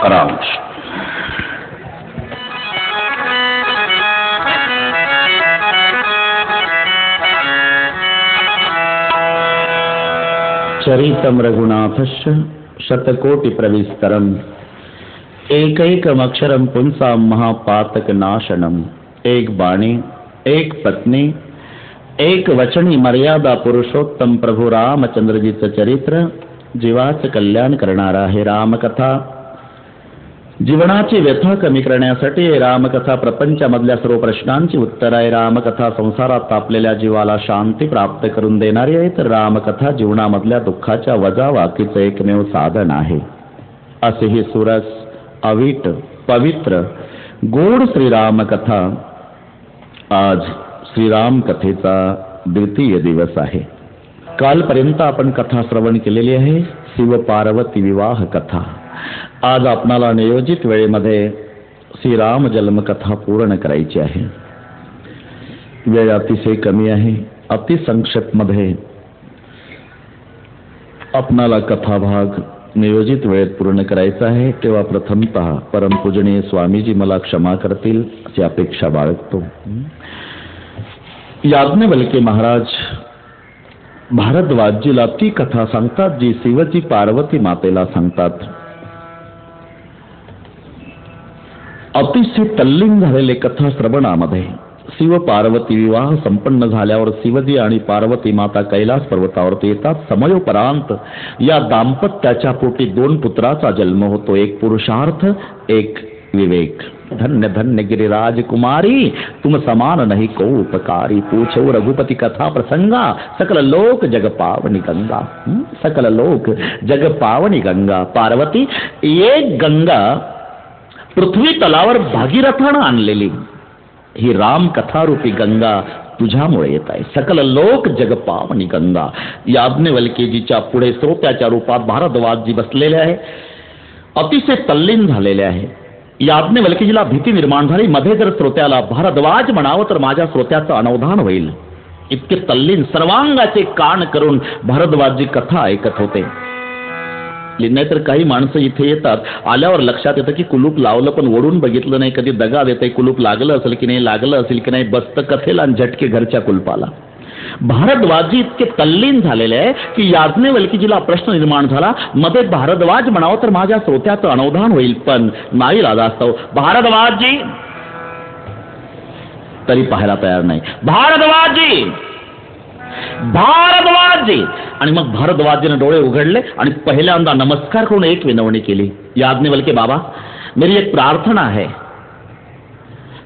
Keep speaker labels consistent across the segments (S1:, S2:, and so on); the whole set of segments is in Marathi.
S1: सारांश। चरितम रघुनाथस्य शतकोटि प्रविस्तरम एकैकमक्षरम पुंसाम महापातक नाशनम। एक बाणी, एक पत्नी, एक वचनी मर्यादा पुरुषोत्तम प्रभू रामचंद्रजीचं चरित्र जीवाचं कल्याण करणारा आहे। रामकथा जीवनाची व्यथा कमी करण्यासाठी, रामकथा प्रपंचामधल्या सर्व प्रश्नांची उत्तर आहे। रामकथा संसारात तापलेल्या जीवाला शांती प्राप्त करून देणारी आहे, तर रामकथा जीवनामधल्या दुःखाच्या वजावाकीचं एकमेव साधन आहे। असे ही सुरस, अवीट, पवित्र, गोड श्रीरामकथा आज श्रीराम कथेचा द्वितीय दिवस आहे। कालपर्यंत आपण कथा श्रवण केलेली आहे, शिव पार्वती विवाह कथा। आज आपणाला नियोजित वेळेमध्ये श्रीराम जन्मकथा पूर्ण करायची आहे। वेळ अतिशय कमी आहे, अतिसंक्षेप मध्ये आपणाला कथाभाग नियोजित वेळेत पूर्ण करायचा आहे। तेव्हा प्रथमतः परमपूजनीय स्वामीजी मला क्षमा करतील अशी अपेक्षा बाळगतो। याज्ञवल्क्य महाराज भारद्वाजजीला ती कथा सांगतात जी शिवजी पार्वती मातेला सांगतात। अतिशय तल्लीन झालेले कथा श्रवणामध्ये शिव पार्वती विवाह संपन्न झाल्यावर शिवजी आणि पार्वती माता कैलास पर्वतावरती येतात। समयोपरांत या दाम्पत्याच्या पोटी 2 पुत्राचा जन्म होतो, एक पुरुषार्थ, एक विवेक। धन्य धन्य गिरिराज कुमारी, तुम समान नहीं को उपकारी। पूछो रघुपति कथा प्रसंगा, सकल लोक जग पावनी गंगा। सकल लोक जग पावनी गंगा। पार्वती, ये गंगा पृथ्वी तलावर भागीरथानं आणलेली ही राम कथारूपी गंगा तुझ्यामुळे येत आहे। सकल लोक जग पावनी गंगा। याज्ञवल्क्यजीच्या पुढे श्रोत्याच्या रूपात भारद्वाजजी बसलेले आहे, अतिशय तल्लीन झालेले आहे। याज्ञवल्क्यजीला भीती निर्माण झाली, मध्ये जर श्रोत्याला भारद्वाज म्हणावं तर माझ्या श्रोत्याचं अनवधान होईल। इतके तल्लीन सर्वांगाचे कान करून भारद्वाजजी कथा ऐकत होते। नाहीतर काही माणसं इथे येतात, आल्यावर लक्षात येतं की कुलूप लावलं पण ओढून बघितलं नाही, कधी दगा देते, कुलूप लागलं असेल की नाही, लागलं असेल की नाही, बसतं कथेला आणि झटके घरच्या कुलपाला। भारद्वाजजी इतके तल्लीन झालेले आहे की याज्ञवल्क्यजीला प्रश्न निर्माण झाला, मध्ये भारद्वाज म्हणावं तर माझ्या श्रोत्याचं अनवधान होईल, पण नाही लाजास्तव भारद्वाजजी तरी पाहायला तयार नाही। भारद्वाजजी, भारद्वाजजी। आणि मग भारद्वाजजीने डोळे उघडले आणि पहिल्यांदा नमस्कार करून एक विनवणी केली, याज्ञवल्क्य बाबा, मेरी एक प्रार्थना है,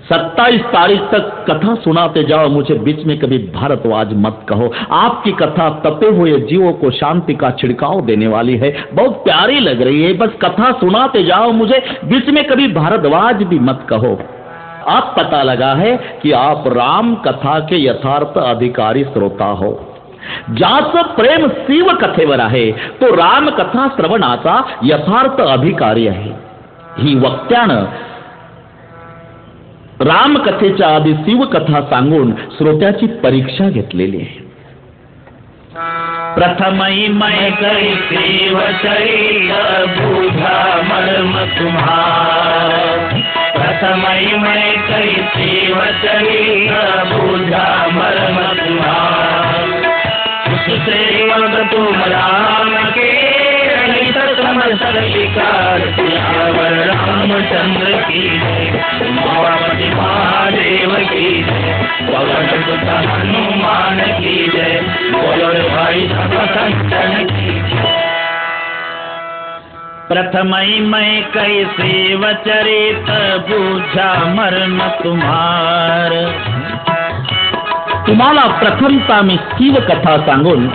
S1: 27 तारीख तक कथा सुनाते जाओ, मुझे बीच में कभी भारद्वाज मत कहो। आपकी कथा तपे हुए जीवों को शांति का छिड़काव देने वाली है, बहुत प्यारी लग रही है, बस कथा सुनाते जाओ, मुझे बीच में कभी भारद्वाज भी मत कहो। अब पता लगा है कि आप राम कथा के यथार्थ अधिकारी श्रोता हो। ज्याचं प्रेम शिव कथेवर आहे तो राम कथा श्रवणाचा यथार्थ अधिकारी आहे। ही वक्त्यानं रामकथेच्या आधी शिवकथा सांगून श्रोत्याची परीक्षा घेतलेली आहे।
S2: प्रथमई मैं कई शिव चरित बुझा मर्म तुम्हार। प्रथमई मैं कई शिव चरित बुझा मर्म तुम्हार। उससे पद तुम राम के रहित समस्त विकार। सियावर रामचंद्र की जय, उमापति महादेव की जय, पवन सुत हनुमान की जय, बोलो रे भाई सब संतन की जय। प्रथमई मैं कई शिव चरित बुझा मर्म तुम्हार।
S1: तुम्हाला प्रथमता मी शिव कथा सांगून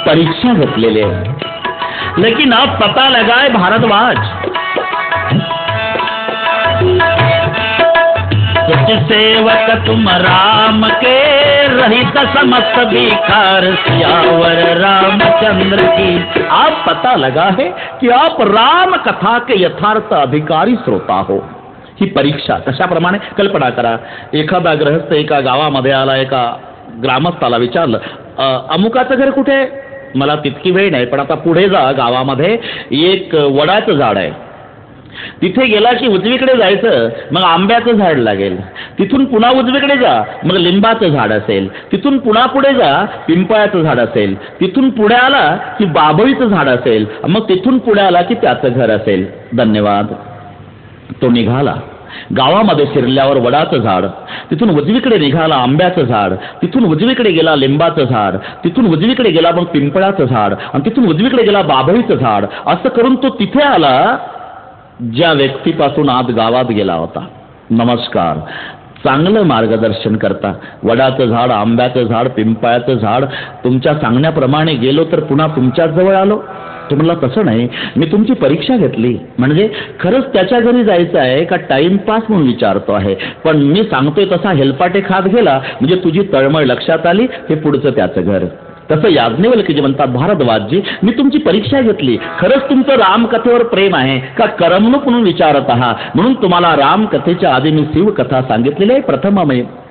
S1: परीक्षा घेतलेली आहे, लेकिन अब पता लगा है भारद्वाज,
S2: सेवक तुम राम के रहित समस्त विकार। सियावर रामचंद्र की।
S1: आप पता लगा है कि आप राम कथा के यथार्थ अधिकारी श्रोता हो। ही परीक्षा कशाप्रमाणे कल्पना करा, एखादा गृहस्थ एका गावामध्ये आला, एका ग्रामस्थाला विचारलं, अमुकाचं घर कुठे? मला तितकी वेळ नाही, पण आता पुढे जा, गावामध्ये एक वडाचं झाड आहे, तिथे गेला की उजवीकडे जायचं, मग आंब्याचं झाड लागेल. तिथून पुन्हा उजवीकडे जा, मग लिंबाचं झाड असेल. तिथून पुन्हा पुढे जा, पिंपळाचं झाड असेल. तिथून पुढे आला की बाभळीचं झाड असेल. मग तिथून पुढे आला की त्याचं घर असेल. धन्यवाद. तो निघाला. गावामध्ये शिरल्यावर वडाचं झाड, तिथून उजवीकडे निघाला आंब्याचं झाड, तिथून उजवीकडे गेला लिंबाचं झाड, तिथून उजवीकडे गेला मग पिंपळाचं झाड, आणि तिथून उजवीकडे गेला बाभळीचं झाड. असं करून तो तिथे आला ज्या व्यक्तीपासून आत गावात गेला होता. नमस्कार. चांगलं मार्गदर्शन करता. वडाचं झाड, आंब्याचं झाड, पिंपळाचं झाड, तुमच्या सांगण्याप्रमाणे गेलो तर पुन्हा तुमच्याच जवळ आलो. तुम्हाला तसं नाही, मी तुमची परीक्षा घेतली. म्हणजे खरंच त्याच्या घरी जायचं आहे का टाइमपास म्हणून विचारतो आहे. पण मी सांगतोय तसा हेलपाटे खात गेला म्हणजे तुझी तळमळ लक्षात आली. हे पुढचं त्याचं घर. तसं याज्ञवल्क्यजी म्हणतात, भारद्वाजजी मी तुमची परीक्षा घेतली. खरंच तुमचं रामकथेवर प्रेम आहे का करमणूक म्हणून विचारत आहात. म्हणून तुम्हाला रामकथेच्या आधी मी शिवकथा सांगितलेली आहे. प्रथम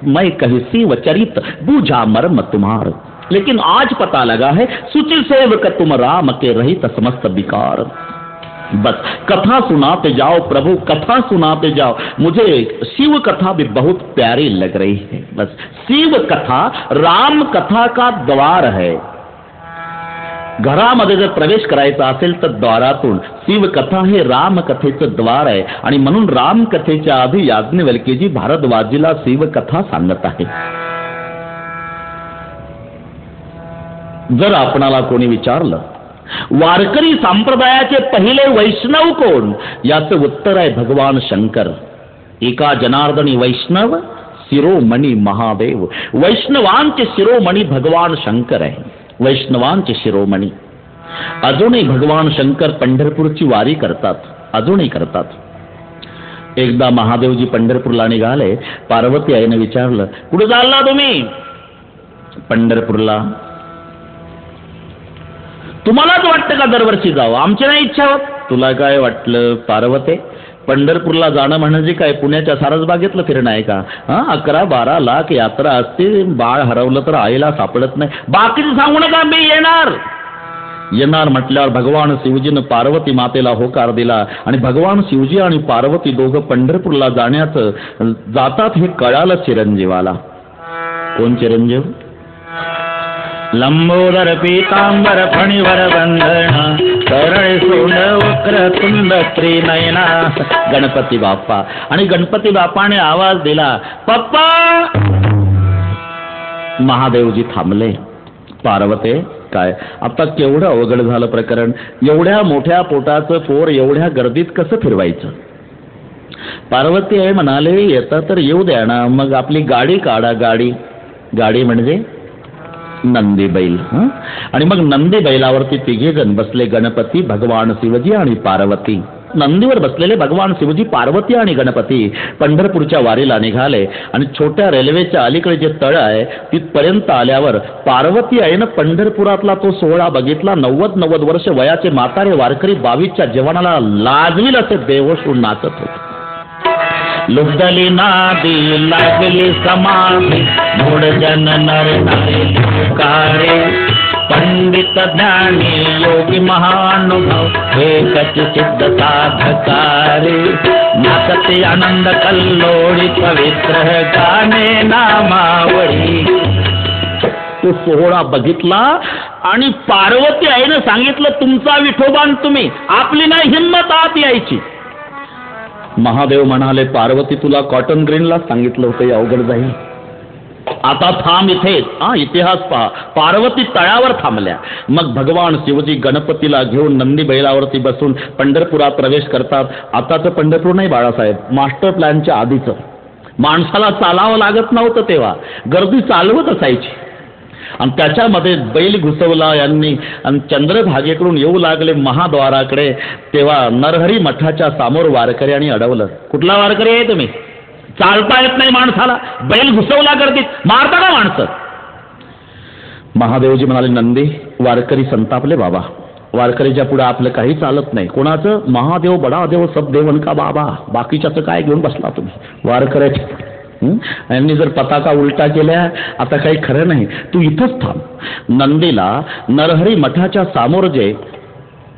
S1: मैं कही शिव चरित बूझा मर्म तुम्हार, लेकिन आज पता लगा है सुचिर सेवक तुम राम के रहित समस्त विकार. बस कथा सुनाते जाओ प्रभु, कथा सुनाते जाओ. मुझे शिव कथा भी बहुत प्यारी लग रही है. बस शिव कथा राम कथा का द्वार है. घरामध्ये जर प्रवेश करायचा असेल तर द्वारातून. शिवकथा हे रामकथेचं द्वार आहे. आणि म्हणून रामकथेच्या आधी याज्ञवल्क्यजी भारद्वाजीला शिवकथा सांगत आहे. जर आपणाला कोणी विचारलं वारकरी संप्रदायाचे पहिले वैष्णव कोण, याचं उत्तर आहे भगवान शंकर. एका जनार्दनी वैष्णव शिरोमणी महादेव. वैष्णवांचे शिरोमणी भगवान शंकर आहे. वैष्णवांचे शिरोमणी. अजूनही भगवान शंकर पंढरपूरची वारी करतात. अजूनही करतात. एकदा महादेवजी पंढरपूरला निघाले. पार्वती आईने विचारलं, कुठे चालला तुम्ही? पंढरपूरला. तुम्हालाच वाटतं का दरवर्षी जावं? आमची नाही इच्छा होत. तुला काय वाटलं पार्वते? पंढरपूरला जाणं म्हणजे काय पुण्याच्या सारसबागेतलं फिरणं आहे का? 11-12 लाख यात्रा असते. बाळ हरवलं तर आईला सापडत नाही. बाकीचं सांगू नका, मी येणार. येणार म्हटल्यावर भगवान शिवजीनं पार्वती मातेला होकार दिला. आणि भगवान शिवजी आणि पार्वती दोघं पंढरपूरला जाण्याचं जातात हे कळालं चिरंजीवाला. कोण चिरंजीव?
S2: लंबोदर पीतांबर फणीवर बंधन, सरळ सोंड वक्रतुंड त्रिनयना.
S1: गणपती बाप्पा. आणि गणपती बाप्पाने आवाज दिला, पप्पा. महादेवजी थांबले. पार्वते काय आता केवढं अवघड झालं प्रकरण. एवढ्या मोठ्या पोटाचं पोर एवढ्या गर्दीत कसं फिरवायचं? पार्वती आहे म्हणाले, येता तर येऊ द्या ना, मग आपली गाडी काढा. गाडी. गाडी म्हणजे नंदी बैल. आणि मग नंदी बैलावरती तिघे जण बसले. गणपती, भगवान शिवजी आणि पार्वती. नंदीवर बसलेले भगवान शिवजी, पार्वती आणि गणपती पंढरपूरच्या वारीला निघाले. आणि छोट्या रेल्वेच्या अलीकडे जे तळ आहे तिथपर्यंत आल्यावर पार्वती आईनं पंढरपुरातला तो सोहळा बघितला. 90 वर्ष वयाचे म्हातारे वारकरी 22च्या जेवणाला लाजवील असे बेहोश होऊन नाचत होते.
S2: लुगदली नादी लागली समाधी, मूढ जन नर नारी पुकारे. पंडित ज्ञानी योगी महानुभव, एकच सिद्ध साधकारे. नाचते आनंद कल्लोळी पवित्र, गाणे नामावळी.
S1: तो सोहळा बघितला आणि पार्वती आईनं सांगितलं, तुमचा विठोबान तुम्ही, आपली नाही हिंमत आत यायची. महादेव म्हणाले, पार्वती तुला कॉटन ग्रीनला सांगितलं होतं अवघड जाईल. आता थांब इथेच. इतिहास पहा. पार्वती तळावर थांबल्या. मग भगवान शिवजी गणपतीला घेऊन नंदी बैलावरती बसून पंढरपुरात प्रवेश करतात. आताचं पंढरपूर नाही बाळासाहेब, मास्टर प्लॅनच्या आधीचं. माणसाला चालावं लागत नव्हतं तेव्हा, गर्दी चालवत असायची. आणि त्याच्यामध्ये बैल घुसवला यांनी आणि चंद्रभागेकडून येऊ लागले महाद्वाराकडे. तेव्हा नरहरी मठाच्या समोर वारकऱ्यांनी अडवलं. कुठला वारकरी आहे तुम्ही? चालता येत नाही माणसाला, बैल घुसवला गर्दीत, मारता का माणसं? महादेवजी म्हणाले, नंदी. वारकरी संतापले. बाबा, वारकरीच्या पुढे आपलं काही चालत नाही. कोणाचं? महादेव बडा देव सब देवन का बाबा. बाकीच्याचं काय घेऊन बसला तुम्ही? वारकऱ्याच्या यांनी जर पताका उलटा केल्या आता काही खरं नाही. तू इथंच थांब. नंदीला नरहरी मठाच्या समोर जे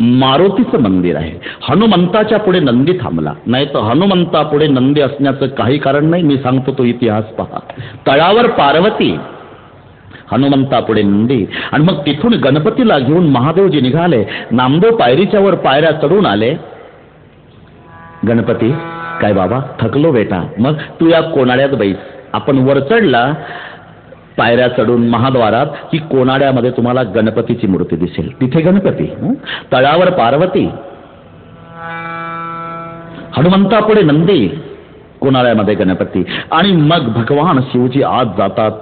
S1: मारुतीचं मंदिर आहे. हनुमंताच्या पुढे नंदी थांबला, नाही तर हनुमंता पुढे नंदी असण्याचं काही कारण नाही. मी सांगतो तो इतिहास पहा. तळावर पार्वती, हनुमंता पुढे नंदी, आणि मग तिथून गणपतीला घेऊन महादेवजी निघाले. नामदेव पायरीच्या वर पायऱ्या चढून आले. गणपती, काय बाबा थकलो बेटा, मग तू या कोनाड्यात बैस. आपण वर चढला पायऱ्या चढून महाद्वारात की कोनाड्यामध्ये तुम्हाला गणपतीची मूर्ती दिसेल. तिथे गणपती, तळावर पार्वती, हनुमंता पुढे नंदी, कोनाड्यामध्ये गणपती. आणि मग भगवान शिवजी आत जातात.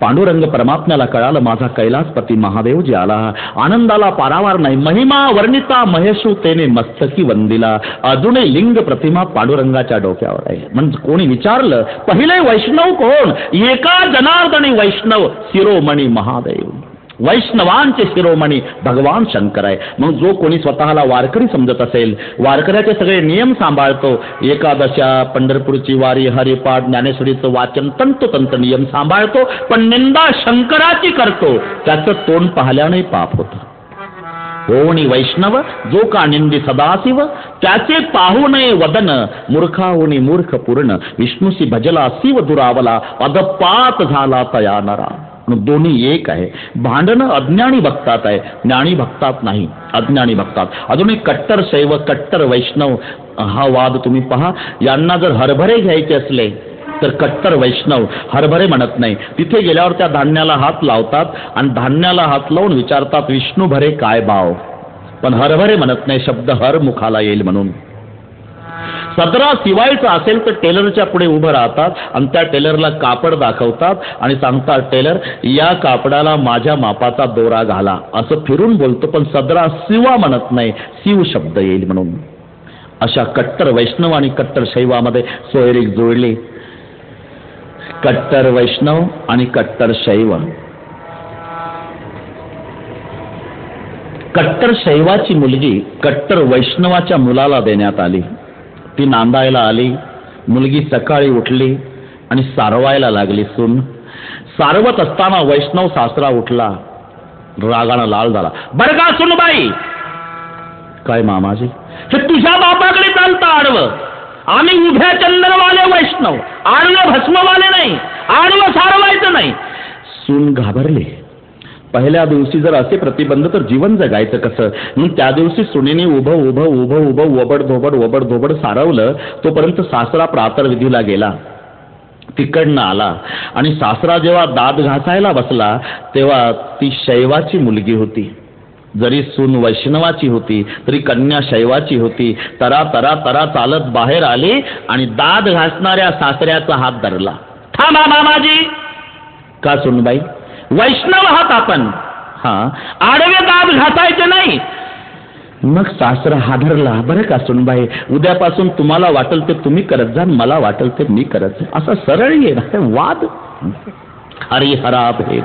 S1: पांडुरंग परमात्म्याला कळालं माझा कैलासपती महादेवजी आला. आनंदाला पारावार नाही. महिमा वर्णिता महेशू तेने मस्तकी वंदिला. अजूनही लिंग प्रतिमा पांडुरंगाच्या डोक्यावर आहे. म्हणजे कोणी विचारलं पहिले वैष्णव कोण? एका जनार्दनी वैष्णव शिरोमणी महादेव. वैष्णवांचे शिरोमणी भगवान शंकर आहे. मग जो कोणी स्वतःला वारकरी समजत असेल, वारकऱ्याचे सगळे नियम सांभाळतो, एकादशा, पंढरपूरची वारी, हरिपाठ, ज्ञानेश्वरीचं वाचन, तंतोतंत नियम सांभाळतो, पण निंदा शंकराची करतो, त्याचं तोंड पाहिल्याने पाप होतं. होणी वैष्णव जो का निंदी सदाशिव, त्याचे पाहू नये वदन, मूर्खाहुनी मूर्ख पूर्ण, विष्णूशी भजला शिव दुरावला, अधपात झाला तया नरा. दोन्ही एक आहे. भांडणं अज्ञानी भक्तात आहे, ज्ञानी भक्तात नाही, अज्ञानी भक्तात. अजून एक कट्टर शैव, कट्टर वैष्णव, हा वाद तुम्ही पहा. यांना जर हरभरे घ्यायचे असले तर कट्टर वैष्णव हरभरे म्हणत नाही. तिथे गेल्यावर त्या धान्याला हात लावतात आणि धान्याला हात लावून विचारतात विष्णू भरे काय भाव, पण हरभरे म्हणत नाही, शब्द हर मुखाला येईल म्हणून. सदरा शिवायचा असेल तर टेलरच्या पुढे उभं राहतात आणि त्या टेलरला कापड दाखवतात आणि सांगतात टेलर या कापडाला माझ्या मापाचा दोरा घाला, असं फिरून बोलतो, पण सदरा शिवा म्हणत नाही, शिव शब्द येईल म्हणून. अशा कट्टर वैष्णव आणि कट्टर शैवामध्ये सोयरीक जुळली. कट्टर वैष्णव आणि कट्टर शैव. कट्टर शैवाची मुलगी कट्टर वैष्णवाच्या मुलाला देण्यात आली. ती नांदायला आली. मुलगी सकाळी उठली आणि सारवायला लागली. सून सारवत असताना वैष्णव सासरा उठला, रागानं लाल झाला. बरं का सुनबाई? काय मामाजी? हे तुझ्या बापाकडे चालतं आडवं. आम्ही उभ्या चंद्रवाले वैष्णव, आडवं भस्मवाले नाही, आडवं सारवायचं नाही. सून घाबरली. पहिल्या दिवशी जर असे प्रतिबंध तर जीवन जगायचं कसं? मग त्या दिवशी सुनेने उभं उभं उभं उभं वबड धोबड सारवलं. तोपर्यंत सासरा प्रातर्विधीला गेला. तिकडनं आला आणि सासरा जेव्हा दात घासायला बसला तेव्हा ती शैवाची मुलगी होती. जरी सून वैष्णवाची होती तरी कन्या शैवाची होती. तरा तरा तरा चालत बाहेर आली आणि दात घासणाऱ्या सासऱ्याचा हात धरला. थांबा मामाजी. का सुनबाई? वैष्णव आहात आपण, हा आडवे दात घासायचे नाही. मग सासरा हादरला. बरं का सुनबाई, उद्यापासून तुम्हाला वाटेल ते तुम्ही करत जा, मला वाटेल ते मी करत जा. असा सरळ ये वाद. हरिहरा भेद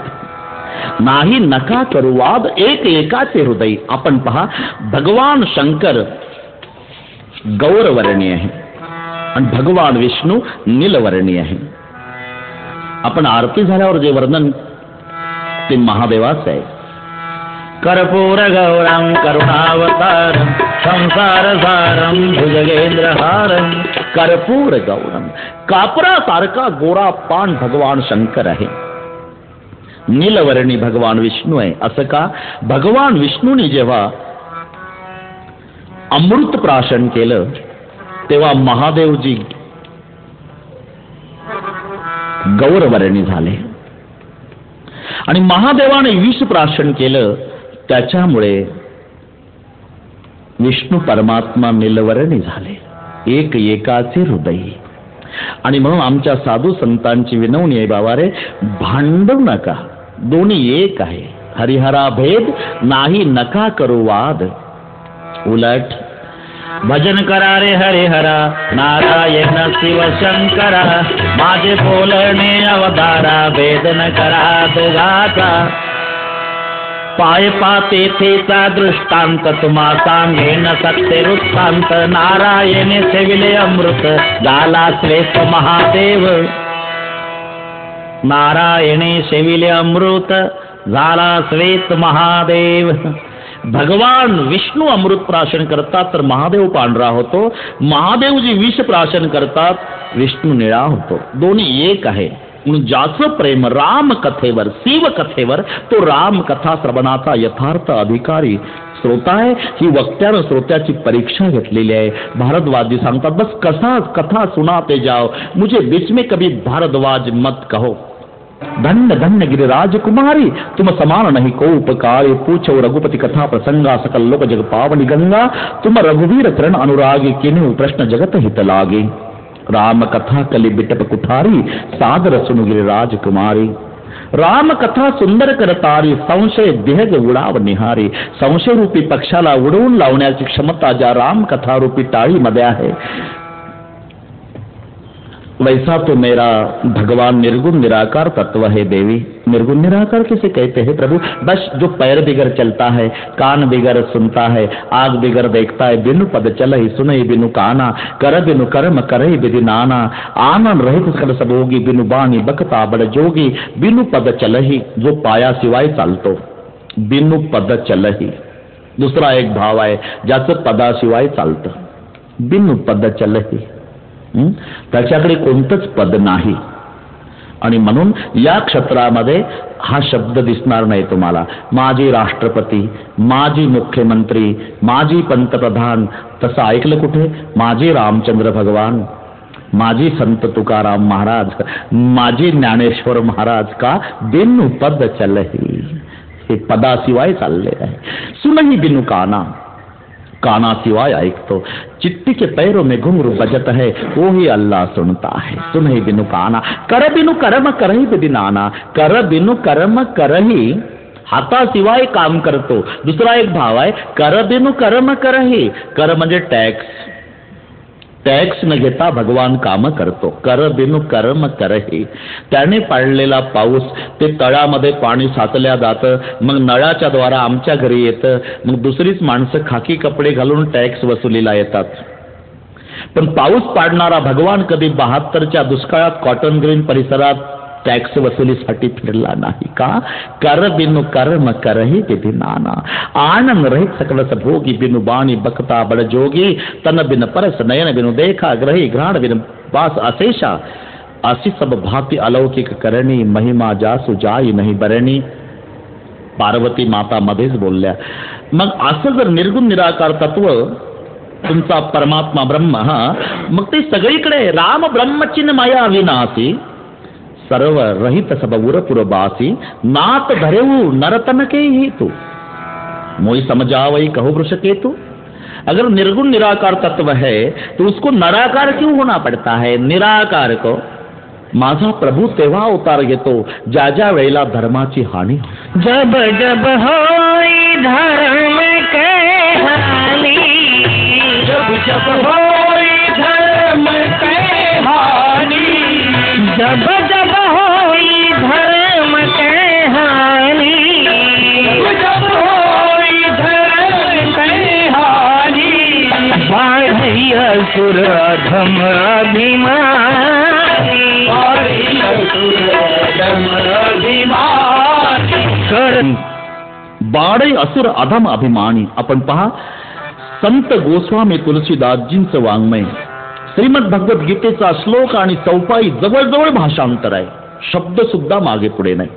S1: नाही नका करू वाद, एक एकाचे हृदय. आपण पहा भगवान शंकर गौरवर्णीय आहे आणि भगवान विष्णू नीलवर्णीय आहे. आपण आरती झाल्यावर जे वर्णन ते महादेवाच आहे. कर्पूर गौरं करुणावतारं संसार सारं भुजगेंद्रहारं. कर्पूर गौरं, कापरासारखा गोरा पान भगवान शंकर आहे. नीलवर्णी भगवान विष्णू आहे. असं का? भगवान विष्णूने जेव्हा अमृत प्राशन केलं तेव्हा महादेवजी गौरवर्णी झाले आणि महादेवाने विष प्राशन केलं, त्याच्यामुळे विष्णू परमात्मा नीलवर्णी झाले. एक एकाचे हृदय. आणि म्हणून आमच्या साधू संतांची विनवणी आहे, बाबा रे भांडू नका, दोन्ही एक आहे. हरिहरा भेद नाही नका करू वाद. उलट भजन करा रे हरिहरा, नारायण शिव शंकरा. माझे बोलणे अवधारा, भेद न करा दोघाचा. पाय पाते तेचा दृष्टांत, तुम्हा सांगेन सत्य वृत्तांत. नारायणे सेविले अमृत, झाला श्रेष्ठ महादेव. नारायणे सेविले अमृत, झाला श्रेष्ठ महादेव. भगवान विष्णू अमृत प्राशन करतात तर महादेव पांढरा होतो, महादेवजी विष प्राशन करतात विष्णू निळा होतो. दोन्ही एक आहे. म्हणून ज्याचं प्रेम राम कथेवर, शिव कथेवर, तो राम कथा श्रवणाचा यथार्थ अधिकारी श्रोता आहे. ही वक्त्यानं श्रोत्याची परीक्षा घेतलेली आहे. भारद्वाजी सांगतात, बस कथा सुनाते जाओ, मुझे बीच में कभी भारद्वाज मत कहो. धन्य धन्य गिरिराज कुमारी, तुम समान नहीं को उपकारी. पूछो रघुपति कथा प्रसंगा, सकल लोक जग पावनी गंगा. तुम रघुवीर चरण अनुरागी, किन्हु प्रश्न जगत हित लागे. राम कथा कली बिटप कुठारी, सादर सुनु गिरिराज कुमारी. राम कथा सुंदर करतारी, संशय देहग उडाव निहारी. संशय रूपी पक्षाला उडवून लावण्याची क्षमता ज्या राम कथा रूपी टाळीमध्ये आहे, वैसा तो मेरा भगवान निर्गुण निराकार तत्व है देवी. निर्गुण निराकार किसे कहते हैं प्रभु? बस जो पैर बिगर चलता है, कान बिगर सुनता है, आग बिगर देखता है, बिनु पद चलहि सुनहि बिनु काना, कर बिनु कर्म करहि विधि नाना. आनंद रहित सकल सबोगी, बिनु बाणी बकता बड जोगी. बिनु पद चलहि, जो पायाशिवाय चालतो, बिनु पद चलहि. दुसरा एक भाव आहे, ज्याचं पदाशिवाय चालतं. बिनु पद चलहि, त्याच्याकडे कोणतंच पद नाही. आणि म्हणून या क्षेत्रामध्ये हा शब्द दिसणार नाही तुम्हाला. माजी राष्ट्रपती, माजी मुख्यमंत्री, माजी पंतप्रधान, तसं ऐकलं कुठे? माजी रामचंद्र भगवान, माजी संत तुकाराम महाराज, माजी ज्ञानेश्वर महाराज. का? बिनु पद चलहि, हे पदाशिवाय चालले आहे. सुनहि बिनु काना, काना सिवाय ऐकतो. चिट्टी के पैरों में घुंघरू बजत है, वो ही अल्लाह सुनता है. सुनहि बिनु काना, कर बिनु कर्म करहि विधि नाना. कर बिनु कर्म करहि, हाताशिवाय काम करतो. दुसरा एक भाव आहे, कर बिनु कर्म करहि. कर म्हणजे टॅक्स, टॅक्स न घेता भगवान काम करतो. कर बिनु कर्म करहि. त्याने पाडलेला पाऊस, ते तळ्यामध्ये पाणी साचल्या जातं, मग नळाच्या द्वारा आमच्या घरी येतं. मग दुसरीच माणसं खाकी कपडे घालून टॅक्स वसुलीला येतात. पण पाऊस पाडणारा भगवान कधी 72च्या दुष्काळात कॉटन ग्रीन परिसरात टॅक्स वसुलीसाठी फिरला नाही. का? कर बिनु कर्म करहि विधि नाना. आनंद रहित सकल भोगी, बिनु बाणी बकता बड जोगी. तन बिन परस नयन बिनु देखा, ग्रही घ्राण बिन पास अशेषा. अशी सब भाती अलौकिक करणी, महिमा जासु जाई नाही बरणी. पार्वती माता मध्येच बोलल्या. मग असं जर निर्गुण निराकार तत्व तुमचा परमात्मा ब्रह्म, हा मग ते सगळीकडे राम ब्रह्मचिन माया विनाशी, सर्व रहित सब उरपुर बासी. नात धरेऊ नरतन के ही तू, मोई समझावई कहो वृष के तू. अगर निर्गुण निराकार तत्व है तो उसको निराकार क्यों होना पड़ता है? निराकार को माझा प्रभू तेव्हा अवतार घेतो ज्या ज्या वेळेला धर्माची हानी.
S2: जब जब होई धर्म के हानि, जब जब होई धर्म के हानि, जब जब होई धर्म के हानि, जब होई धर्म के हानि, बाढ़ी असुर अधम अभिमानी, बाढ़ी असुर अधम अभिमानी.
S1: बाळे असुर अधम अभिमानी. आपण पहा, संत गोस्वामी तुलसीदासजींचं वाङ्मय, श्रीमद भगवत गीतेचा श्लोक आणि चौपाई जवळजवळ भाषांतर आहे, शब्द सुद्धा मागे पुढे नाही.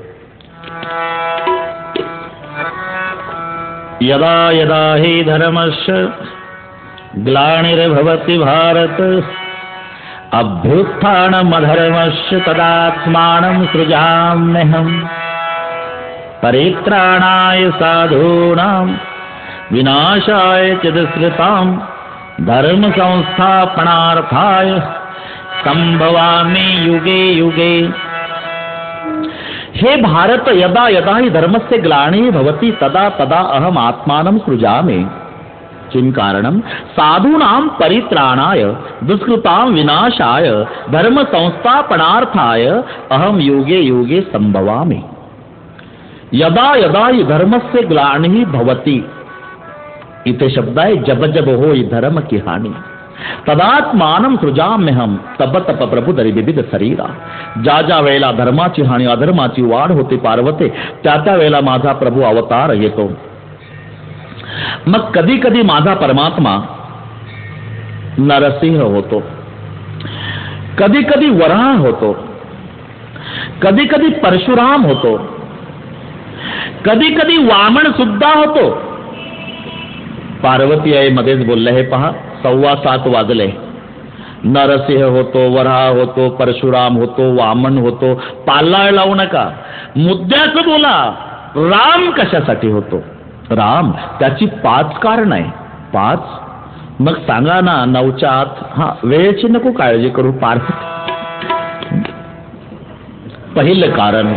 S2: यदा यदा हि धर्मस्य ग्लानिर्भवति भारत, अभ्युत्थानमधर्मस्य तदात्मानं सृजाम्यहम्. परित्राणाय साधूनां विनाशाय च दुष्कृतां, धर्म संस्थापनार्थाय संभवामि युगे युगे.
S1: हे भारत, यदा यदा हि धर्मस्य ग्लानिः भवति तदा तदा अहम आत्मानं सृजामि. किं कारणं? साधूनां परित्राणाय दुष्कृतां विनाशाय धर्म संस्थापनार्थाय अहम युगे युगे संभवामि. यदा यदा हि धर्मस्य ग्लानिः भवति, इथे शब्द आहे जब जब होई धर्म की हानी, तदात्मानं सृजाम्यहम. तब तप प्रभू दरी विविध शरीरा. ज्या ज्या वेळेला धर्माची हानी अधर्माची वाढ होते पार्वते, त्या त्या वेळेला माझा प्रभू अवतार येतो. मग कधी कधी माझा परमात्मा नरसिंह होतो, कधी कधी वराह होतो, कधी कधी परशुराम होतो, कधी कधी वामन सुद्धा होतो. पार्वती आई मध्येच बोलले, हे पहा 7:15 वाजले. नरसिंह होतो, वराह होतो, परशुराम होतो, वामन होतो. पालाळ लावू नका, मुद्द्याचं बोला. राम कशासाठी होतो? राम त्याची 5 कारण आहे. 5? मग सांगा ना 9च्या आत. हा, वेळेची नको काळजी करू. पार्वती पहिलं कारण,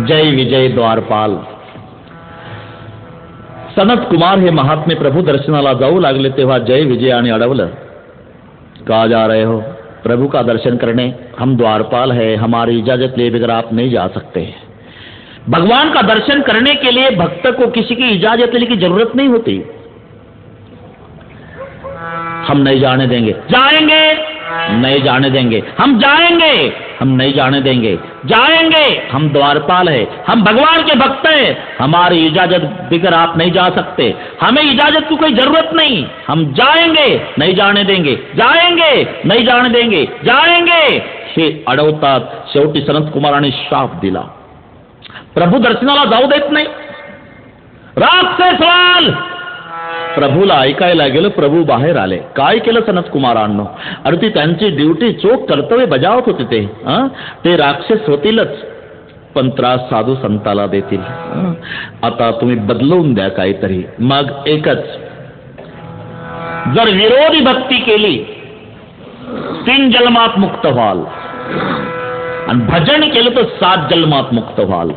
S1: जय विजय द्वारपाल. सनत कुमार हे महात्मे प्रभू दर्शनाला जाऊ लागले तेव्हा जय विजय आणि अडवलं. कहा जा रहे हो? प्रभु का दर्शन करने. हम द्वारपाल है, हमारी इजाजत लिए बगैर आप नहीं जा सकते. भगवान का दर्शन करने के लिए भक्त को किसी की इजाजत लेने की जरूरत नहीं होती. हम नहीं जाने देंगे. जाएंगे. नहीं जाने देंगे. हम जाएंगे. हम नहीं जाने देंगे. जाएंगे. हम द्वारपाल है, हम भगवान के भक्त हैं, हमारी इजाजत बगैर आप नहीं जा सकते. हमें इजाजत की कोई जरूरत नहीं. हम जाएंगे. नहीं जाने देंगे. जाएंगे. नहीं जाने देंगे. जाएंगे. हे अडवतात. शेवटी सनत कुमाराने शाप दिला. प्रभू दर्शनाला जाऊ देत नाही. राक्षसवाल. प्रभूला ऐकायला गेलं. प्रभू बाहेर आले. काय केलं सनत कुमारांनो? अरे ती त्यांची ड्युटी, चोख कर्तव्य बजावत होते ते. ते राक्षस होतीलच, पण त्रास साधू संताला देतील. आता तुम्ही बदलवून द्या काहीतरी. मग एकच, जर विरोधी भक्ती केली 3 जन्मात मुक्त व्हाल, आणि भजन केलं तर 7 जन्मात मुक्त व्हाल.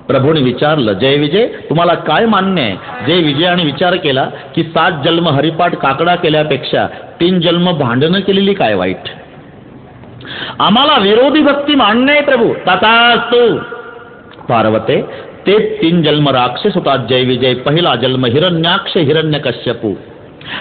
S1: प्रभूने विचारलं, जय विजय तुम्हाला काय मान्य आहे? जय विजयाने विचार केला की 7 जन्म हरिपाठ काकडा केल्यापेक्षा 3 जन्म भांडणं केलेली काय वाईट. आम्हाला विरोधी भक्ती मान्य आहे प्रभू. तथास्तु. पार्वते, ते 3 जन्म राक्षस होतात जय विजय. पहिला जन्म हिरण्याक्ष हिरण्यकश्यपू,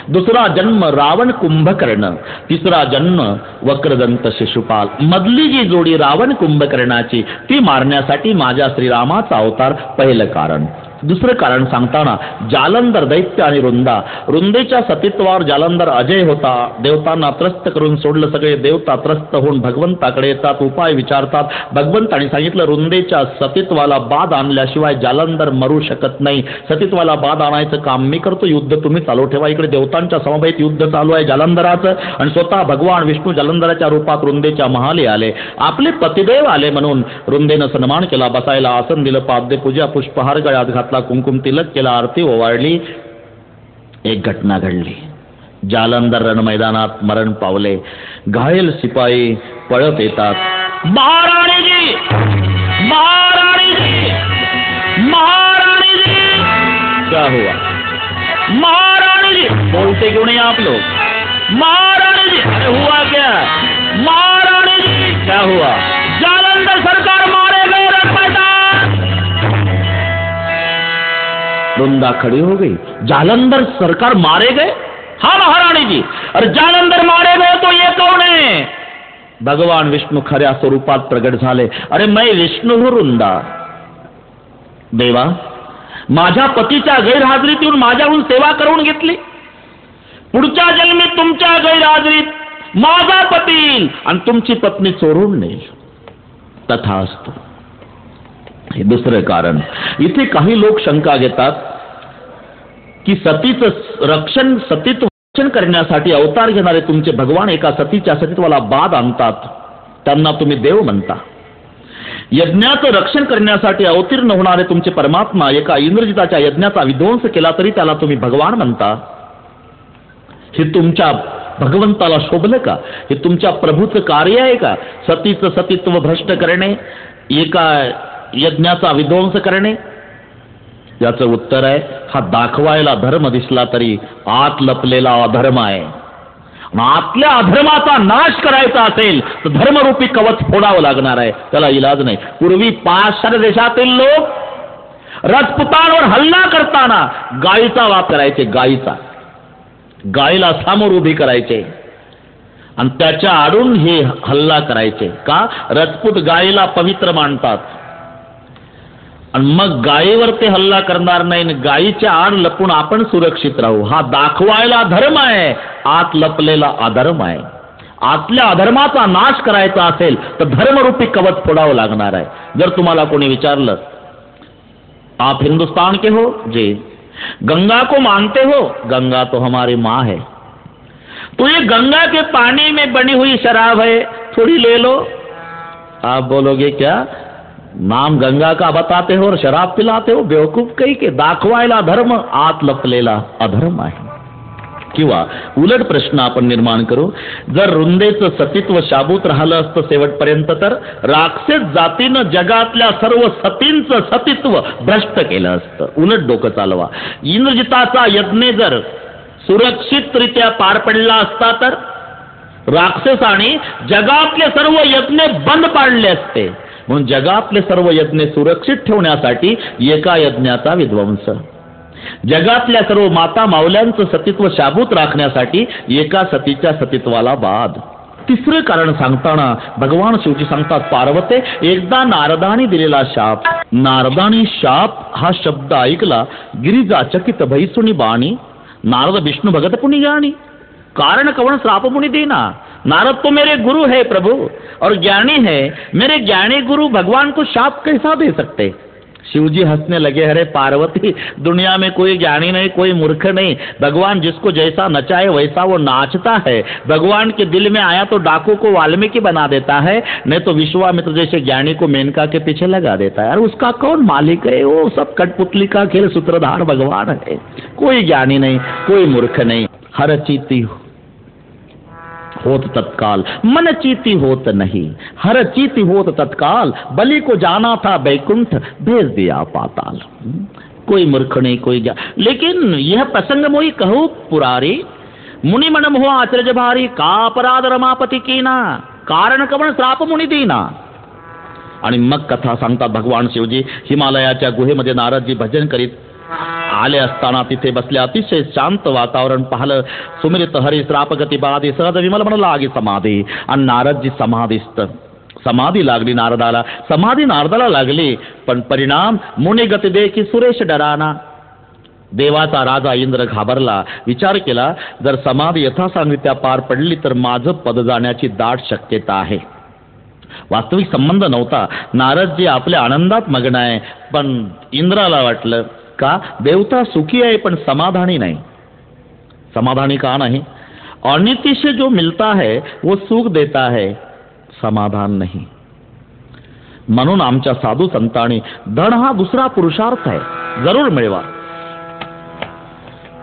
S1: दुसरा जन्म रावण कुंभकर्ण, तिसरा जन्म वक्रदंत शिशुपाल. मधली जी जोडी रावण कुंभकर्णाची, ती मारण्यासाठी माझ्या श्रीरामाचा अवतार पहिलं कारण. दुसरं कारण सांगताना जालंधर दैत्य आणि रुंदा. रुंदेच्या सतीत्वावर जालंधर अजय होता. देवतांना त्रस्त करून सोडलं. सगळे देवता त्रस्त होऊन भगवंताकडे येतात, उपाय विचारतात. भगवंतांनी सांगितलं, रुंदेच्या सतीत्वाला बाध आणल्याशिवाय जालंधर मरू शकत नाही. सतीत्वाला बाध आणायचं काम मी करतो, युद्ध तुम्ही चालू ठेवा. इकडे देवतांच्या समवेत युद्ध चालू आहे जालंधराचं, आणि स्वतः भगवान विष्णू जालंधराच्या रूपात रुंदेच्या महाली आले. आपले पतिदेव आले म्हणून रुंदेनं सन्मान केला. बसायला आसन दिलं, पाद्य पूजा, पुष्पहार गळ्यात घातला, कुंकुम तिलक केला, आरती ओवाळली. एक घटना घडली. जालंधर रण मैदानात मरण पावले. घायल शिपाई पळत येतात. महाराणीजी, महाराणीजी, महाराणीजी. क्या हुआ? महाराणीजी. बोलते क्यों नहीं आप लोग? महाराणीजी. अरे हुआ क्या? महाराणीजी. क्या हुआ? जालंधर सरकार मारे गए रण मैदान. रुंदा खड़ी हो गई. जालंधर सरकार मारे गए? हाँ महारानी जी. अरे जालंधर मारे गए तो ये कौन है? भगवान विष्णू खऱ्या स्वरूपात प्रगट झाले. अरे मैं विष्णू हूं रुंदा. देवा, माझ्या पतीच्या गैरहाजरीत येऊन माझ्याहून सेवा करून घेतली. पुढच्या जन्मी तुमच्या गैरहाजरीत माझा पती आणि तुमची पत्नी चोरून नेईल. तथास्तु. हे दुसरं कारण. इथे काही लोक शंका घेतात की सतीचं रक्षण, सतीत्व रक्षण करण्यासाठी अवतार घेणारे तुमचे भगवान एका सतीच्या सतीत्वाला बाध आणतात, त्यांना तुम्ही देव म्हणता. यज्ञाचं रक्षण करण्यासाठी अवतीर्ण होणारे तुमचे परमात्मा एका इंद्रजिताच्या यज्ञाचा विध्वंस केला तरी त्याला तुम्ही भगवान म्हणता. हे तुमच्या भगवंताला शोभलं का? हे तुमच्या प्रभूचं कार्य आहे का? सतीचं सतीत्व भ्रष्ट करणे, एका यज्ञाचा विध्वंस करणे. याचं उत्तर आहे, हा दाखवायला धर्म दिसला तरी आत लपलेला अधर्म आहे. आतल्या अधर्माचा नाश करायचा असेल तर धर्मरूपी कवच फोडावं लागणार आहे. त्याला इलाज नाही. पूर्वी पाश्चात्य देशातील लोक राजपुतांवर हल्ला करताना गायीचा वापर करायचे. गायीला समोर उभी करायचे आणि त्याच्या आडून हे हल्ला करायचे. का? राजपूत गायीला पवित्र मानतात. आणि मग गायीवर ते हल्ला करणार नाही आणि गायीच्या आड लपून आपण सुरक्षित राहू. हा दाखवायला धर्म आहे, आत लपलेला अधर्म आहे. आतल्या अधर्माचा नाश करायचा असेल तर धर्मरूपी कवच फोडावं लागणार आहे. जर तुम्हाला कोणी विचारलं, आप हिंदुस्तान के हो? जी. गंगा को मानते हो? गंगा तो हमारी माँ है. तो ये गंगा के पानी में बनी हुई शराब है, थोड़ी ले लो. आप बोलोगे क्या, नाम गंगा का बताते हो और शराब पिलाते हो? बेवकूफ काही के. दाखवायला धर्म, आत लपलेला अधर्म आहे. किंवा उलट प्रश्न आपण निर्माण करू, जर रुंदेचं सतीत्व शाबूत राहिलं असतं शेवटपर्यंत तर राक्षस जातीनं जगातल्या सर्व सतींचं सतीत्व भ्रष्ट केलं असतं. उलट डोकं चालवा. इंद्रजिताचा यज्ञ जर सुरक्षितरित्या पार पडला असता तर राक्षसाने जगातले सर्व यज्ञ बंद पाडले असते. म्हणून जगातले सर्व यज्ञ सुरक्षित ठेवण्यासाठी एका यज्ञाचा विध्वंस, जगातल्या सर्व माता माऊल्यांचं सतीत्व शाबूत राखण्यासाठी एका सतीच्या सतीत्वाला बाद. तिसरं कारण सांगताना भगवान शिवजी सांगतात, पार्वते, एकदा नारदाने दिलेला शाप. नारदानी शाप हा शब्द ऐकला, गिरिजा चकित भैसुनी बाणी, नारद विष्णु भगत पुनि गाणी, कारण कवन श्राप मुनि देना. नारद तो मेरे गुरु है प्रभु और ज्ञानी है, मेरे ज्ञानी गुरु भगवान को शाप कैसा दे सकते. शिवजी हंसने लगे, अरे पार्वती, दुनिया में कोई ज्ञानी नहीं, कोई मूर्ख नहीं. भगवान जिसको जैसा नचाए वैसा वो नाचता है. भगवान के दिल में आया तो डाकू को वाल्मीकि बना देता है, नहीं तो विश्वामित्र जैसे ज्ञानी को मेनका के पीछे लगा देता है. अरे उसका कौन मालिक है? वो सब कठपुतली का खेल, सूत्रधार भगवान है. कोई ज्ञानी नहीं, कोई मूर्ख नहीं. हर चीती होत तत्काल, मन चीती होत नहीं. हर चीती होत तत्काल, बलि को जाना था बैकुंठ, भेज दिया पाताल. कोई मूर्ख नहीं, कोई ज्ञान. लेकिन यह प्रसंग मोई कहू पुरारी, मुनि मन मोह आचर्य भारी, का अपराध रमापती कीना, कारण कवन श्राप मुनि दीना. आणि मग कथा सांगतात भगवान शिवजी हिमालयाच्या गुहेमध्ये नारदजी भजन करीत आले असताना तिथे बसले, अतिशय शांत वातावरण पाहिलं. सुमिरित हरी श्रापगती बाधी, सहज विमल मन लागी समाधी. आणि नारदजी समाधीस्थ, समाधी लागली नारदाला, समाधी नारदाला लागली, पण परिणाम मुनी गती देखी सुरेश डराना. देवाचा राजा इंद्र घाबरला. विचार केला, जर समाधी यथासांगरित्या पार पडली तर माझं पद जाण्याची दाट शक्यता आहे. वास्तविक संबंध नव्हता. नारदजी आपल्या आनंदात मग्न आहे, पण इंद्राला वाटलं का देवता सुखी आहे पण समाधानी नाही. समाधानी का नहीं? अनिति से जो मिलता है वो सुख देता है, समाधान नहीं. म्हणून आमच्या साधू संतांनी धन हा दुसरा पुरुषार्थ आहे, जरूर मिळवा,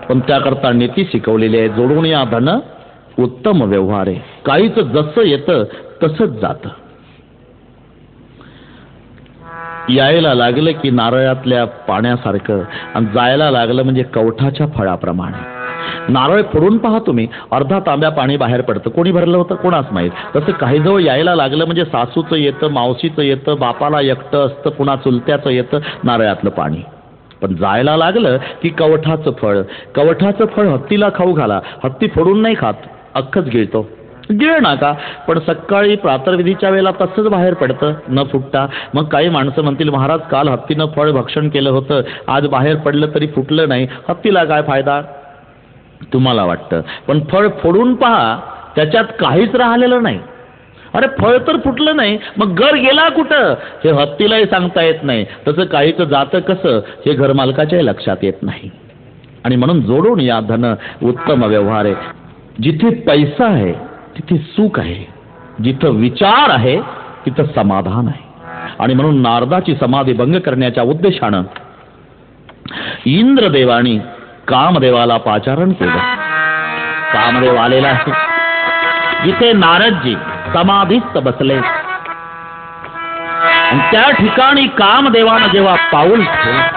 S1: पण त्याकरता नीती शिकवलेली आहे. जोडून या धन उत्तम व्यवहार आहे. काहीच जसं येतं तसंच जातं. यायला लागलं की नारळातल्या पाण्यासारखं, आणि जायला लागलं म्हणजे कवठाच्या फळाप्रमाणे. नारळ फोडून पहा तुम्ही, अर्धा तांब्या पाणी बाहेर पडतं. कोणी भरलं होतं कोणाच माहीत. तसं काही जवळ यायला लागलं म्हणजे सासूचं येतं, मावशीचं येतं, बापाला एकटं असतं, पुन्हा चुलत्याचं येतं नारळातलं पाणी. पण जायला लागलं की कवठाचं फळ. कवठाचं फळ हत्तीला खाऊ घाला, हत्ती फोडून नाही खात, अख्खच गिळतो. गिळ नका, पण सकाळी प्रातर्विधीच्या वेळेला तसंच बाहेर पडतं न फुटता. मग काही माणसं म्हणतील, महाराज काल हत्तीनं फळ भक्षण केलं होतं, आज बाहेर पडलं तरी फुटलं नाही, हत्तीला काय फायदा तुम्हाला वाटतं. पण फळ फोडून पहा, त्याच्यात काहीच राहिलेलं नाही. अरे फळ तर फुटलं नाही, मग घर गेला कुठं हे हत्तीलाही सांगता येत नाही. तसं काहीच जातं कसं हे घरमालकाच्याही लक्षात येत नाही. आणि म्हणून जोडून या धन उत्तम व्यवहार आहे. जिथे पैसा आहे तिथे सुख आहे, जिथं विचार आहे तिथं समाधान आहे. आणि म्हणून नारदाची समाधी भंग करण्याच्या उद्देशानं इंद्रदेवानी कामदेवाला पाचारण केलं. कामदेव आलेला आहे जिथे नारदजी समाधीस्थ बसले, आणि त्या ठिकाणी कामदेवानं जेव्हा पाऊल ठेवलं,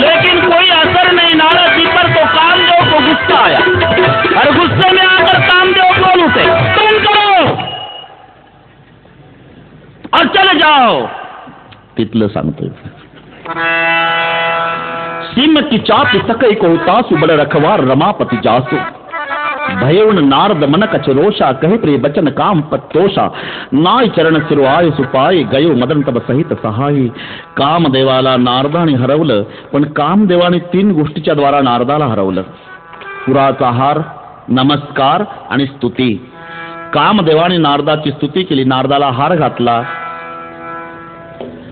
S1: लेकिन कोई असर नहीं नारद जी पर. तो काम
S2: जाओ.
S1: तिथलं सांगतोय. सिम की चाप सकई कोता सुबड़ रखवार रमापति जासु भयउन नारद मन कचरोषा कहे प्रिय बचन काम पत्तोषा नाय चरण सिरुआय सुपाय गयो मदन तब सहित सहाय. कामदेवाला नारदाने हरवलं, पण कामदेवाने 3 गोष्टीच्या द्वारा नारदाला हरवलं. पुराचा हार, नमस्कार आणि स्तुती. कामदेवाने नारदाची स्तुती केली, नारदाला हार घातला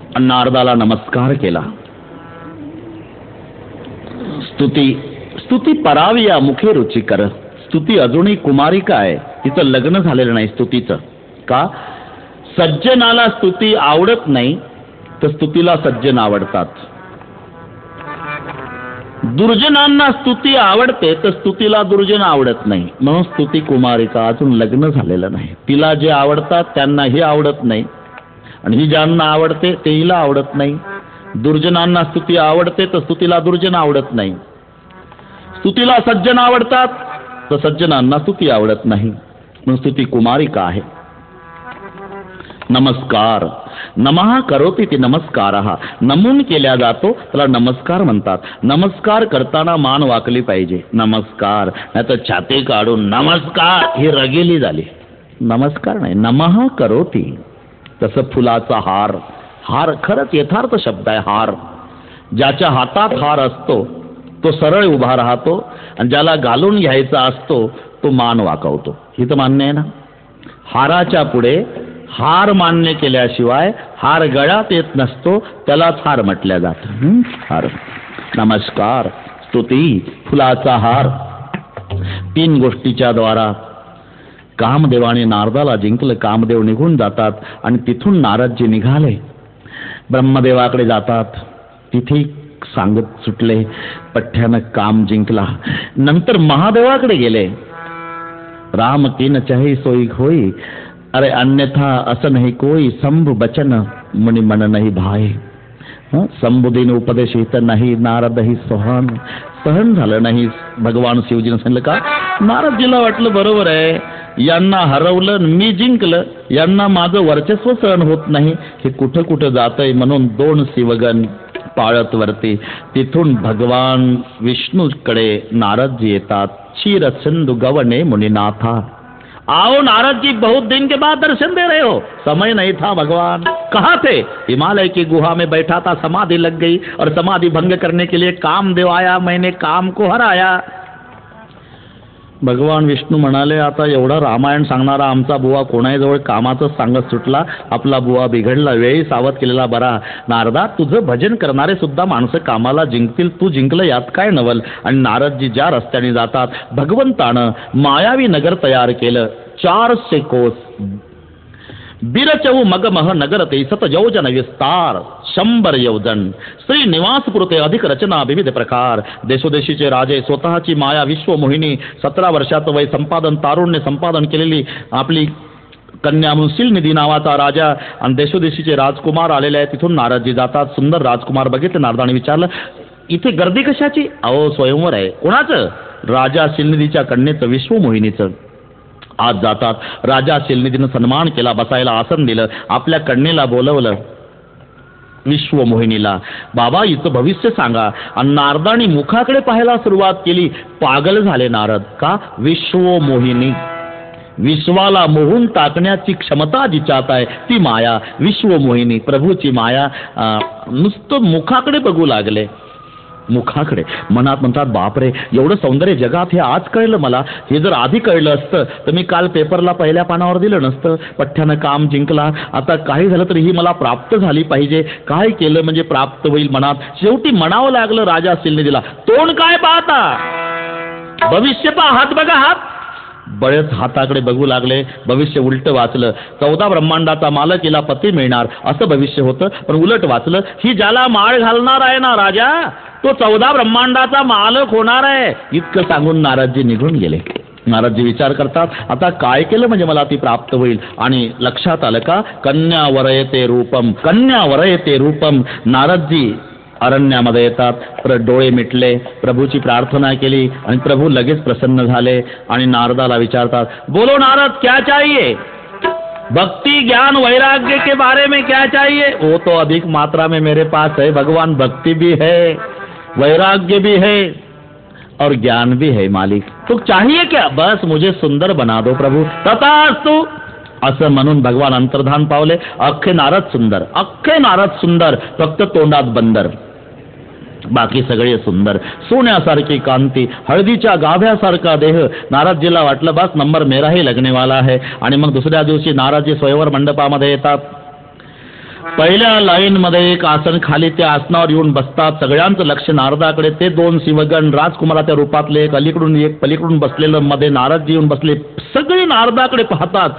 S1: आणि नारदाला नमस्कार केला. स्तुती परावी या मुखे रुचिकर. स्तुती अजूनही कुमारिका आहे, तिचं लग्न झालेलं नाही स्तुतीचं. का? सज्जनाला स्तुती आवडत नाही तर स्तुतीला सज्जन आवडतात. दुर्जनांना स्तुती आवडते तर स्तुतीला दुर्जन आवडत नाही. म्हणून स्तुती कुमारिका, अजून लग्न झालेलं नाही. तिला जे आवडतात त्यांना हे आवडत नाही, आणि ही ज्यांना आवडते ते हिला आवडत नाही. दुर्जनांना स्तुती आवडते तर स्तुतीला दुर्जन आवडत नाही. स्तुतीला सज्जन आवडतात तर सज्जनांना स्तुती आवडत नाही. म्हणून स्तुती कुमारिका आहे. नमस्कार, नमः करोति ती नमस्कारः. नमून केल्या जातो त्याला नमस्कार म्हणतात. नमस्कार करताना मान वाकली पाहिजे. नमस्कार, नाही तर छाती काढून नमस्कार ही रगेली झाली. नमस्कार नाही, नमः करोति. तसं फुलाचा हार, हार खरंच यथार्थ शब्द आहे. हार, ज्याच्या हातात हार असतो तो सरळ उभा राहतो, आणि ज्याला घालून घ्यायचा असतो तो मान वाकवतो. ही तर मान्य आहे ना. हाराच्या पुढे हार मान्य केल्याशिवाय हार गळ्यात येत नसतो, त्यालाच हार म्हटल्या जातं. हार, नमस्कार, स्तुती, फुलाचा हार. 3 गोष्टीच्या द्वारा कामदेवाने नारदाला जिंकलं. कामदेव निघून जातात आणि तिथून नारदजी निघाले, ब्रह्मदेवाकडे जातात. तिथे सांगत सुटले, पठ्ठ्यानं काम जिंकला. नंतर महादेवाकडे गेले. राम कीन चाहे सोई होई, अरे अन्यथा असं नाही कोई. शंभु बचन मुनि मन नाही भाई. शंभुदीन उपदेश हित नाही, नारद ही सहन झालं नाही. भगवान शिवजीनं सांगितलं का? नारदजीला वाटलं बरोबर आहे, यांना हरवलं, मी जिंकलं, यांना माझं वर्चस्व सहन होत नाही, हे कुठं कुठं जातंय. म्हणून 2 शिवगण पाळत वरती. तिथून भगवान विष्णूकडे नारदजी येतात. क्षीर सिंधु गवने मुनिनाथा. आओ नारद जी, बहुत दिन के बाद दर्शन दे रहे हो. समय नहीं था भगवान. कहाँ थे? हिमालय की गुहा में बैठा था, समाधि लग गई और समाधि भंग करने के लिए कामदेव आया, मैंने काम को हराया. भगवान विष्णू म्हणाले, आता एवढा रामायण सांगणारा आमचा बुवा कोणाजवळ कामाचंच सांगत सुटला. आपला बुवा बिघडला, वेळी सावध केलेला बरा. नारदा, तुझं भजन करणारे सुद्धा माणसं कामाला जिंकतील, तू जिंकलं यात काय नवल. आणि नारदजी ज्या रस्त्याने जातात, भगवंतानं मायावी नगर तयार केलं. 400 कोस बिरचऊ मगमह नगर ते 7 योजन विस्तार. 100 योजन श्रीनिवासपुरते अधिक रचना विविध प्रकार. देशोदेशीचे राजे, स्वतःची माया विश्वमोहिनी, 17 वर्षाचं वय संपादन, तारुण्य संपादन केलेली आपली कन्या मुसिल निधी नावाचा राजा, आणि देशोदेशीचे राजकुमार आलेले आहेत. तिथून नारदजी जातात. सुंदर राजकुमार बघितले. नारदाने विचारलं, इथे गर्दी कशाची? अहो स्वयंवर आहे. कोणाचं? राजा शिलनिधीच्या कन्येचं, विश्वमोहिनीचं. आज जातात. राजा शिलनिधीनं सन्मान केला, बसायला आसन दिलं, आपल्या कन्येला बोलवलं, विश्वमोहिनीला. बाबा, हिचं भविष्य सांगा. आणि नारदानी मुखाकडे पाहायला सुरुवात केली. पागल झाले नारद. का? विश्वमोहिनी, विश्वाला मोहून टाकण्याची क्षमता जिच्यात आहे ती माया विश्वमोहिनी, प्रभूची माया. नुसतं मुखाकडे बघू लागले. मुखाकडे मनात म्हणतात, बापरे, एवढं सौंदर्य जगात, हे आज कळलं मला. हे जर आधी कळलं असतं तर मी काल पेपरला पहिल्या पानावर दिलं नसतं. पठ्ठ्यानं काम जिंकला. आता काही झालं तरी ही मला प्राप्त झाली पाहिजे. काय केलं म्हणजे प्राप्त होईल मनात. शेवटी म्हणावं लागलं राजा शिलनिधीला, तोंड काय पाहता, भविष्य पहा, हात बघा हात. बळेच हाताकडे बघू लागले. भविष्य उलट वाचलं. 14 ब्रह्मांडाचा मालक हिला पती मिळणार असं भविष्य होतं, पण उलट वाचलं. ही ज्याला माळ घालणार आहे ना राजा, तो 14 ब्रह्मांडाचा मालक होणार आहे. इतकं सांगून नारदजी निघून गेले. नारदजी विचार करतात, आता काय केलं म्हणजे मला ती प्राप्त होईल. आणि लक्षात आलं का, कन्या वरयते रूपम, कन्या वरयते रूपम. नारदजी अरण्यामध्ये येतात. डोळे मिटले, प्रभूची प्रार्थना केली आणि प्रभू लगेच प्रसन्न झाले आणि नारदाला विचारतात, बोलो नारद, क्या चाहिए?
S2: भक्ति ज्ञान वैराग्य के बारे में क्या चाहिए? वो तो अधिक मात्रा में मेरे पास है भगवान। भक्ति भी है, वैराग्य भी है और ज्ञान भी है मालिक। तो चाहिए क्या? बस मुझे सुंदर बना दो प्रभु। तथास्तु असं म्हणून भगवान अंतर्धान पावले. अख्खे नारद सुंदर, फक्त तोंडात बंदर, बाकी सगळे सुंदर. सोन्यासारखी कांती, हळदीच्या गाभ्यासारखा देह. नारदजीला वाटलं बस नंबर मेराही लगने वाला आहे. आणि मग दुसऱ्या दिवशी नारदजी स्वयंवर मंडपामध्ये येतात. पहिल्या लाईन मध्ये एक आसन, खाली त्या आसनावर येऊन बसतात. सगळ्यांचं लक्ष नारदाकडे. ते दोन शिवगण राजकुमाराच्या रूपातले, एक अलीकडून एक पलीकडून बसलेलं, मध्ये नारदजी येऊन बसले. सगळे नारदाकडे पाहतात.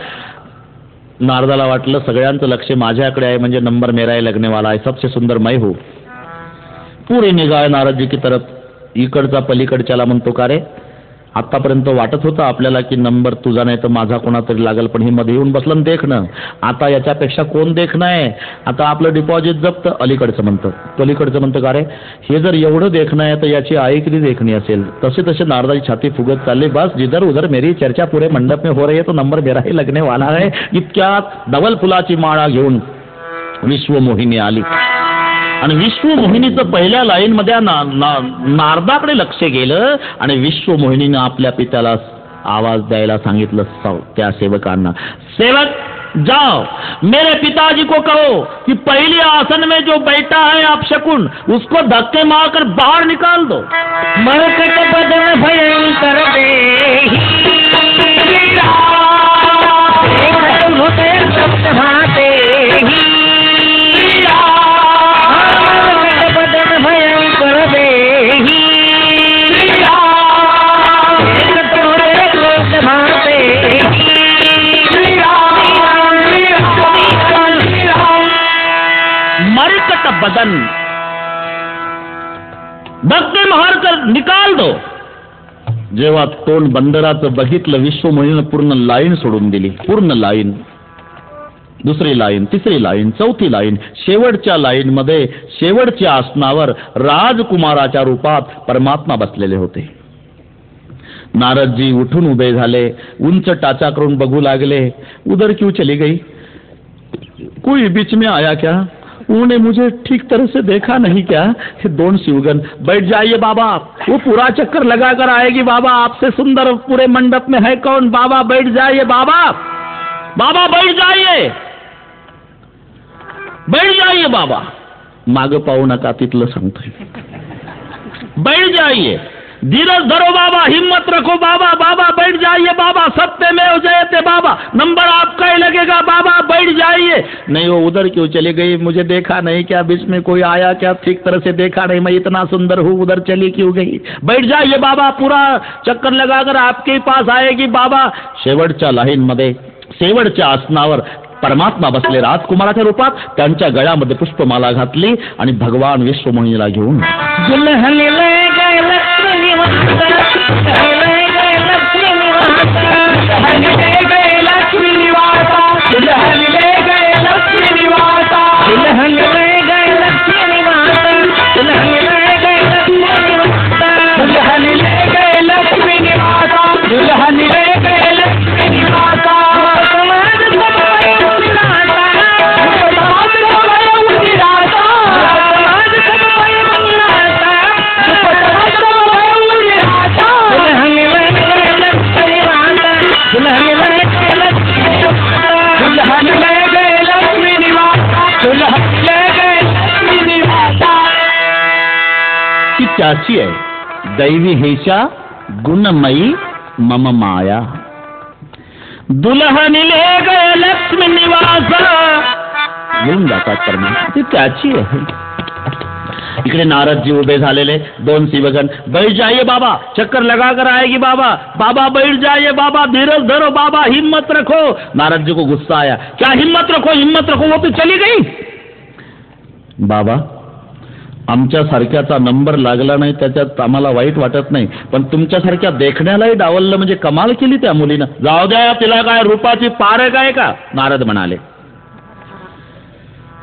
S2: नारदाला वाटलं सगळ्यांचं लक्ष माझ्याकडे आहे म्हणजे नंबर मेरा ही लगने वाला है, सबसे सुंदर मैं हूं. पुरे निगाह नारद जी की तरफ. इकडचा पलीकडच्याला म्हणतो का रे, आतापर्यंत वाटत होतं आपल्याला की नंबर तुझा नाही तर माझा कोणातरी लागल, पण हे मध्ये येऊन बसलं देखणं. आता याच्यापेक्षा कोण देखणं आहे? आता आपलं डिपॉझिट जप्त. अलीकडचं म्हणतं, पलीकडचं म्हणतं का रे, हे जर एवढं देखणं आहे तर याची आई किती देखणी असेल. तसे तसे नारदाची छाती फुगत चालली. बस जिधर उधर मेरी चर्चा पुरे मंडप में हो रही है तो नंबर मेरा ही लगने वाला है. इतक्यात धवल फुलाची माळा घेऊन विश्वमोहिनी आली. आणि विश्वमोहिनीचं पहिल्या लाईन मध्ये नारदाकडे लक्ष गेलं आणि विश्वमोहिनीनं आपल्या पित्याला आवाज द्यायला सांगितलं त्या सेवकांना. सेवक जाओ, मेरे पिताजी को कहो कि पहली आसन में जो बैठा है आप शकुन, उसको धक्के मारकर बाहर निकाल दो.
S3: मरकट बदन भयंकर
S2: मरकट बदन धक्के मारकर निकाल दो. जेव्हा तोंड बंदराचं बघितलं, विश्वमोहिनीनं पूर्ण लाईन सोडून दिली. पूर्ण लाईन, दुसरी लाईन, तिसरी लाईन, चौथी लाईन. शेवटच्या लाईन मध्ये शेवटच्या आसनावर राजकुमाराच्या रूपात परमात्मा बसलेले होते. नारदजी उठून उभे झाले, उंच टाचा करून बघू लागले. उधर क्यों चली गई? कोई बीच में आया क्या? उन्होंने मुझे ठीक तरह से देखा नहीं क्या? ये दोन शिवगन. बैठ जाइए बाबा, वो पूरा चक्कर लगा कर आएगी बाबा. आपसे सुंदर पूरे मंडप में है कौन? बाबा बैठ जाइए. बाबा, बाबा बैठ जाइए, बैठ जाइए बाबा. माग पाहू नका, तिथलं सांगतोय. बैठ जाइए, धीरज धरो बाबा, हिम्मत रखो बाबा. बाबा बैठ जाइए बाबा, सत्यमेव जयते बाबा, नंबर आपका ही लगेगा बाबा, बैठ जाइए. नहीं वो उधर क्यों चली गई? मुझे देखा नहीं क्या? बीच में कोई आया क्या? ठीक तरह से देखा नहीं, मैं इतना सुंदर हूँ, उधर चली क्यों गई? बैठ जाइए बाबा, पूरा चक्कर लगाकर आपके पास आएगी बाबा. शेवटच्या लाईन मध्ये शेवटच्या आसनावर परमात्मा बसले राजकुमाराच्या रूपात. त्यांच्या गळ्यामध्ये पुष्पमाला घातली आणि भगवान विश्वमोहिनीला घेऊन
S3: दुल्हन ले गए लक्ष्मी निवास, ले गए लक्ष्मी निवास, दुल्हन ले गए लक्ष्मी निवास, दुल्हन ले गए लक्ष्मी निवास, दुल्हन ले गए लक्ष्मी निवास, दुल्हन ले गए लक्ष्मी निवास, दुल्हन ले गए लक्ष्मी निवास, दुल्हन ले गए लक्ष्मी निवास.
S2: त्याची आहे दैवी हेशा गुणमयी मम माया. दुल्हन ले गए लक्ष्मी निवास, घेऊन जातात परमात्मा, ती त्याची आहे. इकडे नारदजी उभे झालेले, दोन शिवगण. बैठ जाइए बाबा, चक्कर लगा कर आएगी बाबा. बाबा बैठ जाइए बाबा, धीरज धरो बाबा, हिम्मत रखो. नारद जी को गुस्सा आया. क्या हिम्मत रखो, हिम्मत रखो, वो तो चली गई. बाबा, आमच्या सारख्याचा नंबर लागला नाही त्याच्यात आम्हाला वाईट वाटत नाही, पण तुमच्यासारख्या देखण्यालाही डावललं म्हणजे कमाल केली त्या मुलीनं. जाऊ द्या, तिला काय रूपाची पारख आहे का? नारद म्हणाले.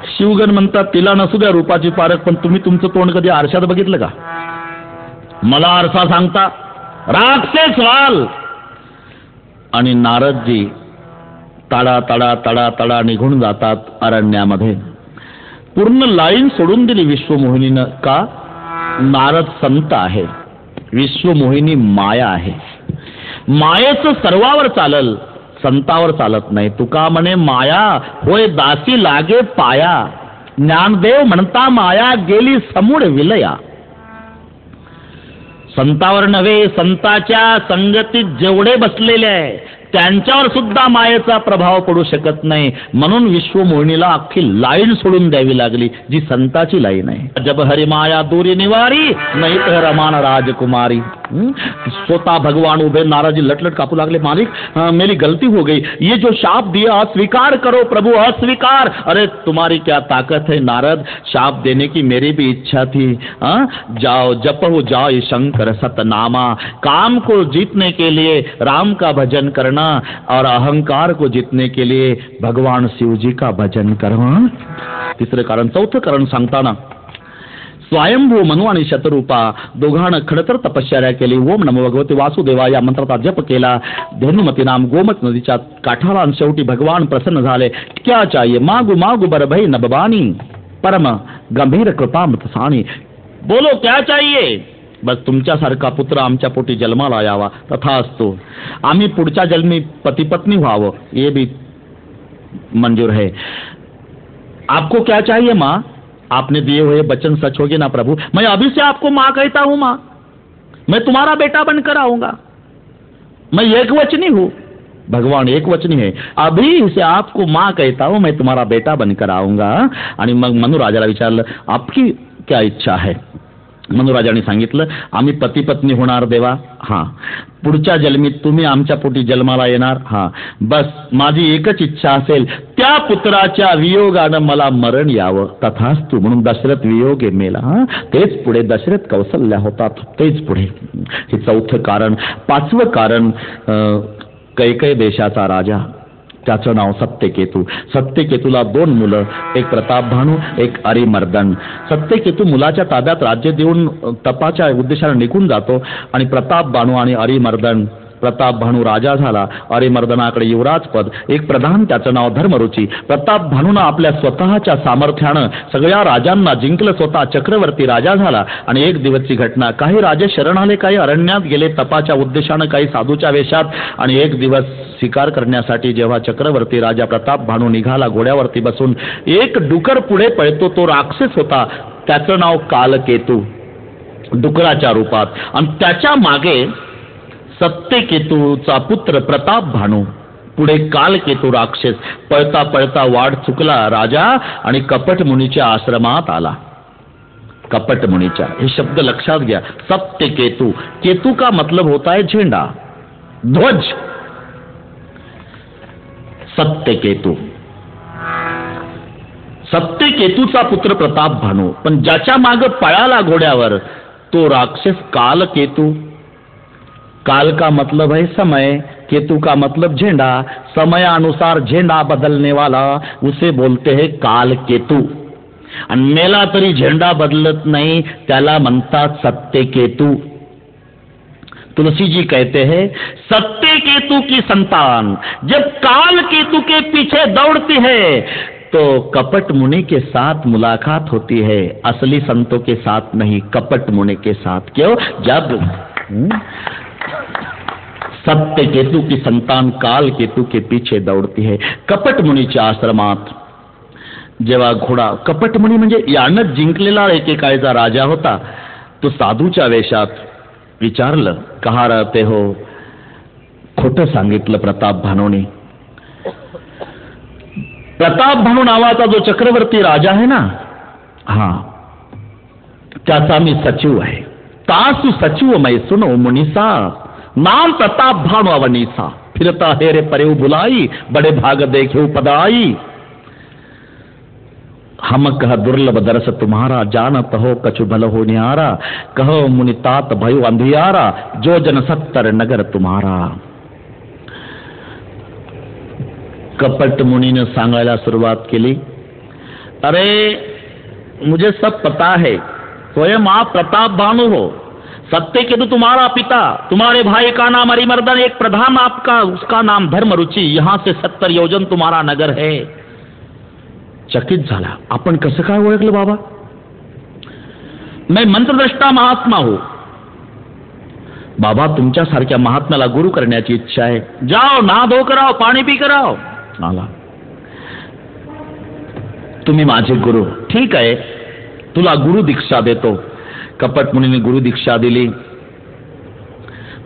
S2: शिवगण म्हणतात तिला नसू द्या रूपाची पारख, पण तुम्ही तुमचं तोंड कधी आरशात बघितलं का? मला आरसा सांगता, राग से सवाल. आणि नारदजी
S1: तडा तडा तडा तडा निघून जातात अरण्यामध्ये. पूर्ण लाईन सोडून दिली विश्वमोहिनीनं. का? नारद संत आहे, विश्वमोहिनी माया आहे. मायेचं सर्वावर चालल, संतावर चालत नाही. तुका म्हणे माया होय दासी लागे पाया, ज्ञानदेव म्हणता माया गेली समूळ विलया. संतावर नव्हे, संताच्या संगतीत जेवढे बसलेले आहे त्यांच्यावर सुद्धा मायेचा प्रभाव पडू शकत नाही. म्हणून विश्वमोहिनीला अख्खी लाईन सोडून द्यावी लागली, जी संताची लाईन आहे. जब हरि माया दूरी निवारी नाही तर रमान राजकुमारी. स्वतः भगवान उभे, नाराजी लटलट कापू लागले. मालिक मेरी गलती हो गई, ये जो शाप दिया अस्वीकार करो प्रभु अस्वीकार. अरे तुम्हारी क्या ताकत है नारद, शाप देने की मेरी भी इच्छा थी. जाओ जपो जाओ शंकर सतनामा. काम को जीतने के लिए राम का भजन करना और अहंकार को जीतने के लिए भगवान शिव जी का भजन करना. तिसरं कारण. चौथं कारण सांगताना स्वयंभू मनु आणि शतरूपा दोघांना खडतर तपश्चर्या केली. ओम नमो भगवते वासुदेवा या मंत्राचा जप केला. धेनुमती नाम गोमत नदीच्या काठाला. आणि शेवटी भगवान प्रसन्न झाले. क्या चाहिए मागू मागू बर भई नभवानी, परम गंभीर कृपा मृतसाणी. बोलो क्या चाहिए. बस तुमच्यासारखा पुत्र आमच्या पोटी जन्माला यावा, तथास्तु. आम्ही पुढच्या जन्मी पती पत्नी व्हावं, ये भी मंजूर है. आपको क्या चाहिए माँ, आपने दिए हुए वचन सच होगे ना प्रभु. मैं अभी से आपको माँ कहता हूँ माँ, मैं तुम्हारा बेटा बनकर आऊंगा. मैं एक वचनी हूँ. भगवान एक वचनी है. अभी से आपको माँ कहता हूँ, मैं तुम्हारा बेटा बनकर आऊंगा. आणि मग मनुराजाला विचारलं आपकी क्या इच्छा है. मनुराजाने सांगितलं आम्ही पती पत्नी होणार देवा. हां. पुढच्या जन्मीत तुम्ही आमच्या पोटी जन्माला येणार. हां. बस माझी एकच इच्छा असेल, त्या पुत्राच्या वियोगानं मला मरण यावं. तथास्तु. म्हणून दशरथ वियोगे मेला. तेच पुढे दशरथ कौसल्या होतात, तेच पुढे. हे चौथं कारण. पाचवं कारण कैकय देशाचा राजा, त्याचं नाव सत्यकेतू. सत्यकेतूला 2 मुलं, एक प्रतापभानू एक अरिमर्दन. सत्यकेतू मुलाच्या ताब्यात राज्य देऊन तपाच्या उद्देशाने निघून जातो आणि प्रतापभानू आणि अरिमर्दन. प्रतापभानू राजा झाला, अरिमर्दनाकडे युवराज पद. एक प्रधान, त्याचं नाव धर्मरुची. प्रतापभानूनं आपल्या स्वतःच्या सामर्थ्यानं सगळ्या राजांना जिंकलं, स्वतः चक्रवर्ती राजा झाला. आणि एक दिवसची घटना. काही राजे शरण आले, काही अरण्यात गेले तपाच्या उद्देशानं, काही साधूच्या वेशात. आणि एक दिवस शिकार करण्यासाठी जेव्हा चक्रवर्ती राजा प्रतापभानू निघाला घोड्यावरती बसून, एक डुकर पुढे पळतो. तो राक्षस होता, त्याचं नाव कालकेतू, डुकराच्या रूपात. आणि त्याच्या मागे सत्यकेतूचा पुत्र प्रतापभानू, पुढे कालकेतू राक्षस. पळता पळता वाट चुकला राजा आणि कपटमुनीच्या आश्रमात आला. कपटमुनीच्या, हे शब्द लक्षात घ्या. सत्यकेतू. केतू का मतलब होता है झेंडा, ध्वज. सत्यकेतू. सत्यकेतूचा पुत्र प्रतापभानू, पण ज्याच्या मागे पळाला घोड्यावर तो राक्षस कालकेतू. काल का मतलब है समय, केतु का मतलब झेंडा. समयानुसार झेंडा बदलने वाला उसे बोलते हैं काल केतू. आणि मेला तरी झेंडा बदलत नाही, त्याला म्हणतात सत्यकेतू. तुलसी जी कहते हैं सत्यकेतु की संतान जब काल केतु के पीछे दौड़ती है तो कपट मुनि के साथ मुलाकात होती है, असली संतों के साथ नहीं, कपट मुनि के साथ. क्यों? जब सत्य केतु की संतान काल केतु के पीछे दौड़ती है. कपट मुनीच्या आश्रमात जेव्हा घोडा, कपट मुनी म्हणजे यानं जिंकलेला एकेकाळचा राजा होता, तो साधूच्या वेशात. विचारलं कहा रहते हो. खोटं सांगितलं प्रतापभानूने. प्रतापभानू नावाचा जो चक्रवर्ती राजा आहे ना, हा, त्याचा मी सचिव आहे. तासु सचिव मै सुनो मुनिसा, नाम प्रतापभानु अवनीसा. फिरता है रे परेव बुलाई, बड़े भाग देखे पदाई. हम कह दुर्लभ दरस तुम्हारा, जानत हो कछु भल हो न्यारा. कहो मुनितात भयो अंधियारा, जो जन 70 नगर तुम्हारा. कपट मुनीने सांगायला सुरुवात केली, अरे मुझे सब पता है, स्वयं आप प्रतापभानु हो,
S2: सत्यकेतु तुम्हारा पिता, तुम्हारे भाई का नाम अरिमर्दन, एक प्रधान आपका, उसका नाम धर्मरुचि, यहां से 70 योजन तुम्हारा नगर है. चकित झाला. आपण कसं काय ओळखलं बाबा? मैं मंत्रद्रष्टा महात्मा हूं. बाबा तुमच्यासारख्या महात्म्याला गुरु करण्याची इच्छा आहे. जाओ ना धो कराओ, पाणी पी कराओ. आला. तुम्ही माझे गुरु. ठीक आहे, तुला गुरु दीक्षा देतो. कपट मुनीने गुरु दीक्षा दिली.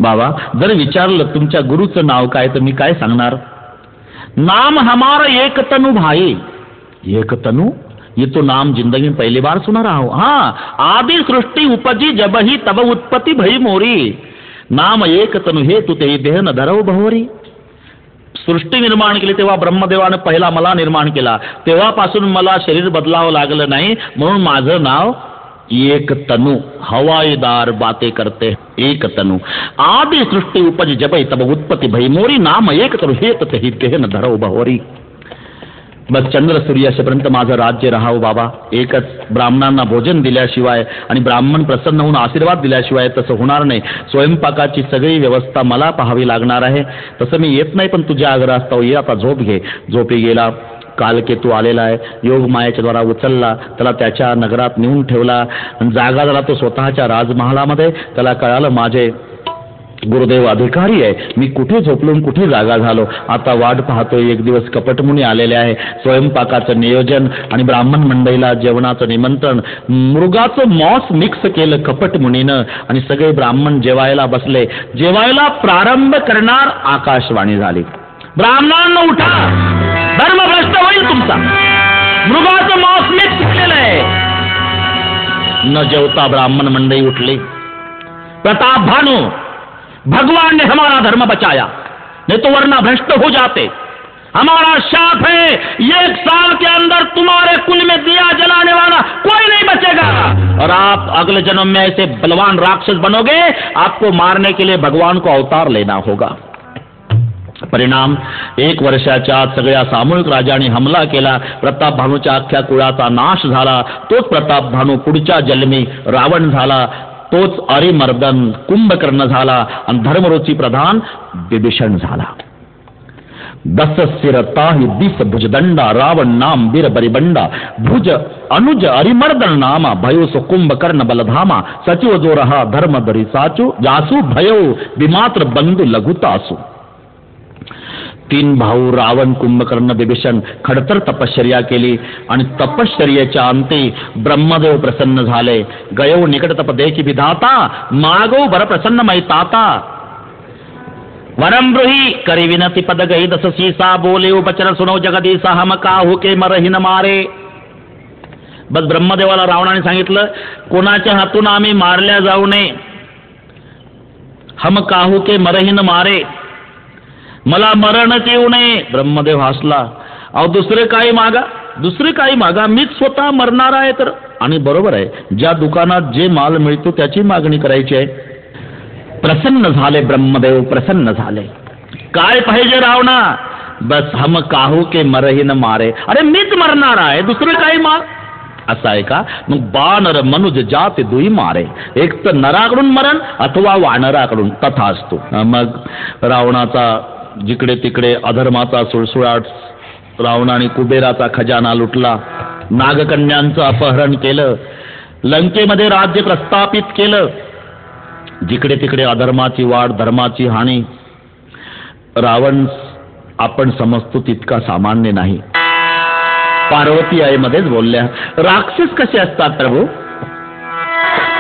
S2: बाबा जर विचारलं तुमच्या गुरुचं नाव काय तर मी काय सांगणार? नाम हमारा एक तनु भाई. एक तनु, ये तो नाम जिंदगी में पहली बार सुना रहा हूं. हाँ, आदि सृष्टि उपजी जब ही तब उत्पत्ति भई मोरी. नाम एक तनु हे तू ते देह न धरव भवरी. सृष्टी निर्माण केली तेव्हा ब्रह्मदेवाने पहिला मला निर्माण केला, तेव्हापासून मला शरीर बदलावं लागलं नाही, म्हणून माझं नाव एक तनु. हवाईदार बातें करते एक तनु. आदि सृष्टि उपजी जब ही तब उत्पत्ति भई मोरी. नाम एक तनु हे तू ते देह न धरव भवरी. बस चंद्र सूर्य असेपर्यंत माझं राज्य राहावं बाबा. एकच, ब्राह्मणांना भोजन दिल्याशिवाय आणि ब्राह्मण प्रसन्न होऊन आशीर्वाद दिल्याशिवाय तसं होणार नाही. स्वयंपाकाची सगळी व्यवस्था मला पाहावी लागणार आहे. तसं मी येत नाही, पण तुझ्या आग्रहास्तव ये. आता झोप घे. झोपी गेला. कालकेतू आलेला आहे. योग मायेच्या द्वारा उचलला, त्याला त्याच्या नगरात नेऊन ठेवला. जागा झाला तो स्वतःच्या राजमहालामध्ये. त्याला कळालं माझे गुरुदेव अधिकारी आहे, मी कुठे झोपलो कुठे जागा झालो. आता वाट पाहतोय. एक दिवस कपटमुनी आलेले आहे. स्वयंपाकाचं नियोजन आणि ब्राह्मण मंडळीला जेवणाचं निमंत्रण. मृगाचं मॉस मिक्स केलं कपटमुनीनं आणि सगळे ब्राह्मण जेवायला बसले. जेवायला प्रारंभ करणार आकाशवाणी झाली. ब्राह्मणांना उठा, धर्मभ्रष्ट होईल तुमचा. मृगाचं मॉस मिक्स केलेलं आहे. न जेवता ब्राह्मण मंडळी उठली. प्रताप भानु, भगवान ने हमारा धर्म बचाया, नहीं तो वरना भ्रष्ट हो जाते. हमारा शाप है, 1 साल के अंदर तुम्हारे कुल में दिया जलाने वाला कोई नहीं बचेगा, और आप अगले जन्म में ऐसे बलवान राक्षस बनोगे, आपको मारने के लिए भगवान को अवतार लेना होगा. परिणाम, 1 वर्षाच्या आत सगळ्या सामूहिक राजांनी हमला केला. प्रताप भानूच्या अख्ख्या कुळाचा नाश झाला. तोच प्रताप भानू पुढच्या जन्मी रावण झाला. तोच अरिमर्दन कुंभकर्ण झाला आणि धर्मरुची प्रधान विभीषण झाला. 10 सिरता ही 20 भुजदंडा. रावण नाम वीर बरिबंडा. भुज अनुज अरिमर्दन नामा. भयो सो कुंभकर्ण बलधामा. सचिव जो रहा धर्म दरी साचू. जासू भयो विमात्र बंधु लघुतासू. 3 भाऊ रावण, कुंभकर्ण, विभीषण खडतर तपश्चर्या केली आणि तपश्चर्येच्या अंती ब्रह्मदेव प्रसन्न झाले. गयो निकट तप देखी विधाता. मागो बर प्रसन्न मैताता. वरम ब्रूहि करी विनती पद गई दस सीसा. बोले उपचर सुनो जगदीसा. हम काहू के मरहि न मारे. बस ब्रह्मदेवाला रावणाने सांगितलं, कोणाच्या हातून आम्ही मारल्या जाऊ नये. हम काहू के मरहि न मारे, मला मरणच येऊ नये. ब्रह्मदेव हसला. अहो दुसरे काही मागा, दुसरे काही मागा, मीच स्वतः मरणार आहे तर. आणि बरोबर आहे, ज्या दुकानात जे माल मिळतो त्याची मागणी करायची आहे. प्रसन्न झाले ब्रह्मदेव, प्रसन्न झाले. काय पाहिजे रावणा? बस हम काहू के मरहि न मारे. अरे मीच मरणार आहे, दुसरे काही माग. असं आहे का? मग बानर मनुज जात दुई मारे. एक तर नराकडून मरण अथवा वानराकडून. तथा असतो. मग रावणाचा जिकडे तिकडे अधर्माचा सुळसुळाट. रावणाने कुबेराचा खजाना लुटला. नागकन्यांचं अपहरण केलं. लंकेमध्ये राज्य प्रस्थापित केलं. जिकडे तिकडे अधर्माची वाढ, धर्माची हानी. रावण आपण समजतो तितका सामान्य नाही. पार्वती आईमध्येच बोलल्या, राक्षस कसे असतात प्रभू?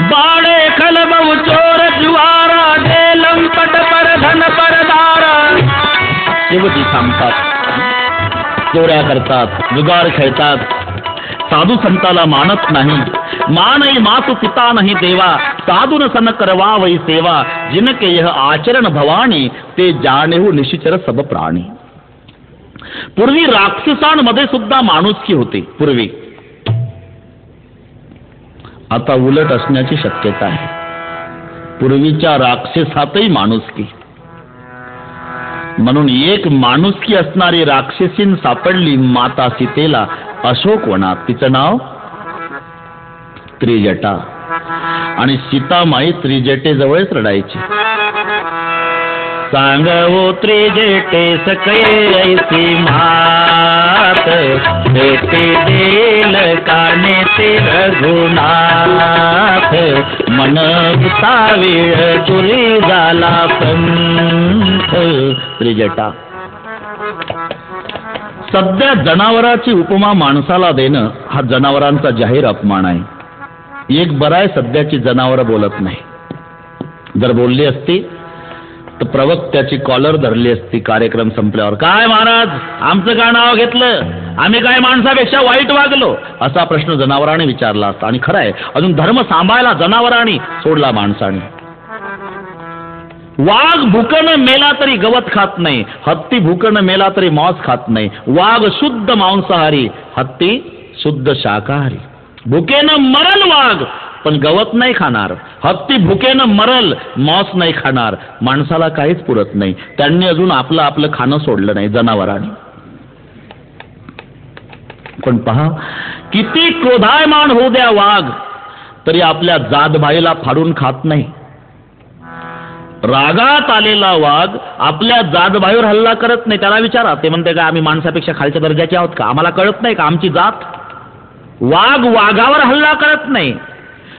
S2: बाळे खलबऊ चोर जुवारा. दे लंपट पर धन परदारा. शेवटी थांबतात, चोऱ्या करतात, जुगार खेळतात. साधू संताला मानत नाही. मानई मासु पिता नाही देवा. साधून सन करवा वै सेवा. जिनके यह आचरण भवानी. ते जाणेहू निशिचर सब प्राणी. पूर्वी राक्षसांमध्ये सुद्धा माणुसकी होती. पूर्वी. आता उलट असण्याची शक्यता आहे. पूर्वीच्या राक्षसातही माणुसकी. म्हणून एक माणुसकी असणारी राक्षसीन सापडली माता सीतेला अशोकवनात. तिचं नाव त्रिजटा.
S1: आणि सीतामाई त्रिजटेजवळच रडायची.
S2: सांगवो त्रिजटे सकैसी मात, भेटे देल काने ते रघुनाथ, मन सावीळ तुरी झाला पंथ. त्रिजटा.
S1: सध्या जनावराची उपमा माणसाला देणं हा जनावरांचा जाहीर अपमान आहे. एक बरं आहे, सध्याची जनावरं बोलत नाही. जर बोलली असती तर प्रवक्त्याची कॉलर धरली असती कार्यक्रम संपल्यावर.
S2: काय महाराज, आमचं काय नाव घेतलं, आम्ही काय माणसापेक्षा वाईट वागलो,
S1: असा प्रश्न जनावरांनी विचारला असता. आणि खरं आहे, अजून धर्म सांभाळला जनावरांनी, सोडला माणसाने.
S2: वाघ भुकन मेला तरी गवत खात नाही,
S1: हत्ती भुकन मेला तरी मांस खात नाही.
S2: वाघ शुद्ध मांसाहारी,
S1: हत्ती शुद्ध शाकाहारी.
S2: भुकेनं मरल वाघ,
S1: पण गवत नाही खाणार.
S2: हत्ती भुकेनं मरल,
S1: मांस नाही खाणार. माणसाला काहीच पुरत नाही. त्यांनी अजून आपलं खाणं सोडलं नाही जनावरांनी. पण पहा,
S2: किती क्रोधायमान होऊ द्या वाघ,
S1: तरी आपल्या जातभाईला फाडून खात नाही.
S2: रागात आलेला वाघ आपल्या जातभाईवर हल्ला करत नाही. त्याला विचारा, ते म्हणते का आम्ही माणसापेक्षा खालच्या दर्जाचे आहोत का, आम्हाला कळत नाही का आमची जात. वाघ वाघावर हल्ला करत नाही.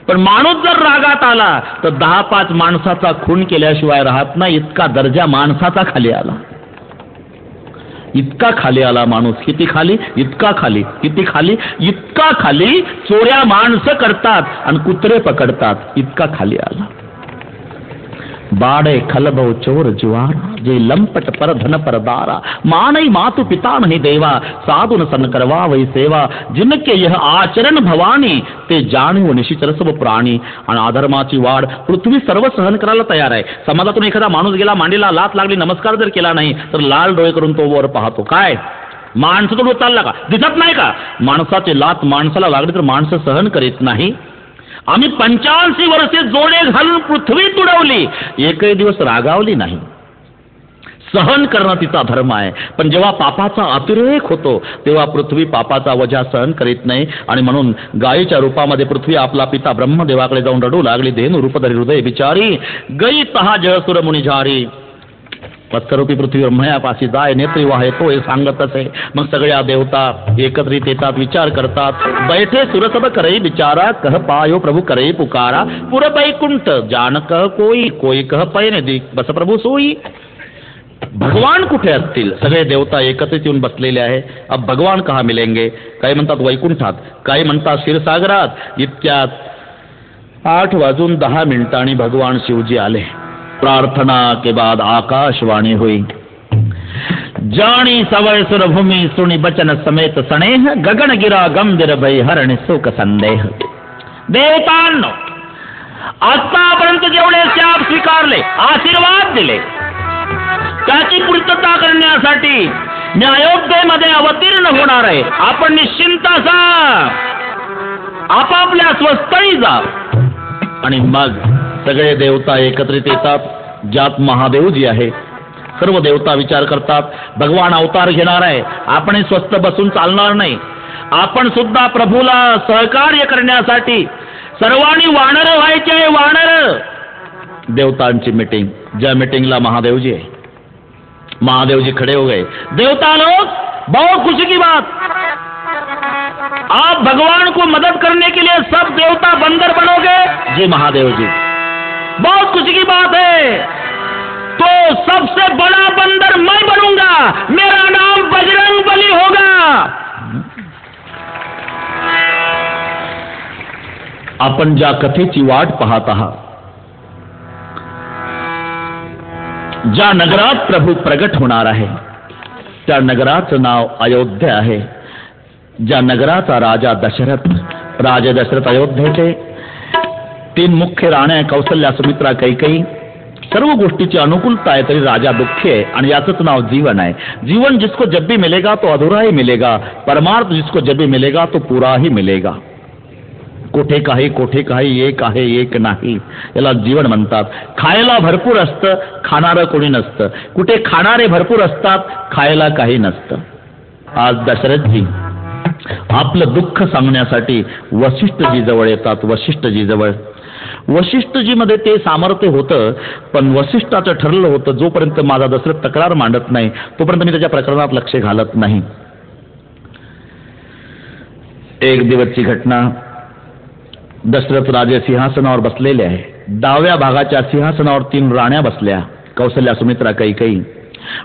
S2: पण माणूस जर रागात आला तर 10-5 माणसाचा खून केल्याशिवाय राहत नाही. इतका दर्जा माणसाचा खाली आला. इतका खाली आला माणूस. किती खाली? इतका खाली. किती खाली? इतका खाली. चोऱ्या माणसं करतात आणि कुत्रे पकडतात. इतका खाली आला. बाड़े खलबो चोर जुआरा, जे लंपट पर धन पर दारा, मानई मातु पिता नहीं देवा, साधुन सन करवा वही सेवा, जिनके यह आचरण भवानी, ते जाणीव निशिचर सब प्राणी. आणि अधर्माची वाढ पृथ्वी सर्व सहन करायला तयार आहे. समाजातून एखादा माणूस गेला, मांडीला लात लागली, नमस्कार जर केला नाही तर लाल डोळे करून तो वर पाहतो. काय माणसं तो चालला का, दिसत नाही का? माणसाची लात माणसाला लागली तर माणसं सहन करीत नाही. आम्ही 85 वर्षे जोडे घालून पृथ्वी तुडवली, एकही दिवस रागावली नाही. सहन करणं तिचा धर्म आहे. पण जेव्हा पापाचा अतिरेक होतो तेव्हा पृथ्वी पापाचा वजा सहन करीत नाही. आणि म्हणून गायीच्या रूपामध्ये पृथ्वी आपला पिता ब्रह्मदेवाकडे जाऊन रडू लागली. धेनु रूपधरी हृदय बिचारी, गई तहा जळसुर मुनिझारी. वत्सरूपी पृथ्वी ब्रह्मयापाशी जाय, नेत्री वाहे तो हे सांगतच आहे. मग सगळ्या देवता एकत्रित येतात, विचार करतात. बैठे सुरसभ करई बिचारा, कह पायो प्रभु करई पुकारा, पुर बैकुंठ जान कह कोई, कोई कह पैने दिक बस प्रभु सोई. भगवान कुठे असतील? सगळे देवता एकत्रित येऊन बसलेले आहे. अब भगवान कहा मिलेंगे? काही म्हणतात वैकुंठात, काही म्हणतात क्षीरसागरात. इतक्यात 8:10 भगवान शिवजी आले. प्रार्थना के बाद आकाशवाणी हुई. जानी सवय सुरभूमि सुनि बचन समेत सनेह, गगन गिरा गंभीर भय हरण सुख संदेह. देवतांनो, आतापर्यंत जेवढे शाप स्वीकारले, आशीर्वाद दिले, त्याची पूर्तता करण्यासाठी मी अयोध्येमध्ये अवतीर्ण होणार आहे. आपण निश्चिंत असा, आपापल्या स्वस्थळी जा.
S1: आणि मग सगळे देवता एकत्रित येतात. ज्यात महादेवजी आहे. सर्व देवता विचार करतात, भगवान अवतार घेणार आहे, आपण स्वस्थ बसून चालणार नाही. आपण सुद्धा प्रभूला सहकार्य करण्यासाठी सर्वांनी वानर व्हायचे. वानर. देवतांची मीटिंग. ज्या मीटिंगला महादेवजी आहे. महादेवजी खड़े हो गए.
S2: देवता लोग, बहुत खुशी की बात, आप भगवान को मदद करने के लिए सब देवता बंदर बनोगे?
S1: जी महादेव जी.
S2: बहुत खुशी की बात है. तो सबसे बड़ा बंदर मैं बनूंगा. मेरा नाम बजरंग बली होगा.
S1: आपण ज्या कथेची वाट पाहत आहात, ज्या नगरात प्रभू प्रगट होणार आहे, त्या नगराचं नाव अयोध्या आहे. ज्या नगराचा राजा दशरथ, राजे दशरथ अयोध्येचे. 3 मुख्य राण्या, कौसल्या, सुमित्रा, कैकेयी. सर्व गोष्टीची अनुकूलता आहे, तरी राजा दुःखी आहे. आणि याचंच नाव जीवन आहे. जीवन जिसको जब भी मिलेगा तो अधूरा ही मिलेगा. परमार्थ जिसको जब भी मिलेगा तो पूरा ही मिलेगा. कोठे काही एक आहे एक नाही, याला जीवन म्हणतात. खायला भरपूर असतं, खाणारं कोणी नसतं. कुठे खाणारे भरपूर असतात, खायला काही नसतं. आज दशरथजी आपलं दुःख सांगण्यासाठी वसिष्ठजी जवळ येतात. वसिष्ठजी जवळ.
S2: वशिष्ठजीमध्ये ते सामर्थ्य होतं, पण वसिष्ठाचं ठरलं होतं जोपर्यंत माझा दशरथ तक्रार मांडत नाही तोपर्यंत मी त्याच्या प्रकरणात लक्ष घालत नाही. एक दिवसची घटना. दशरथ राजे सिंहासनावर बसलेले आहे. डाव्या भागाच्या सिंहासनावर 3 राण्या बसल्या, कौसल्या, सुमित्रा, कैकेयी.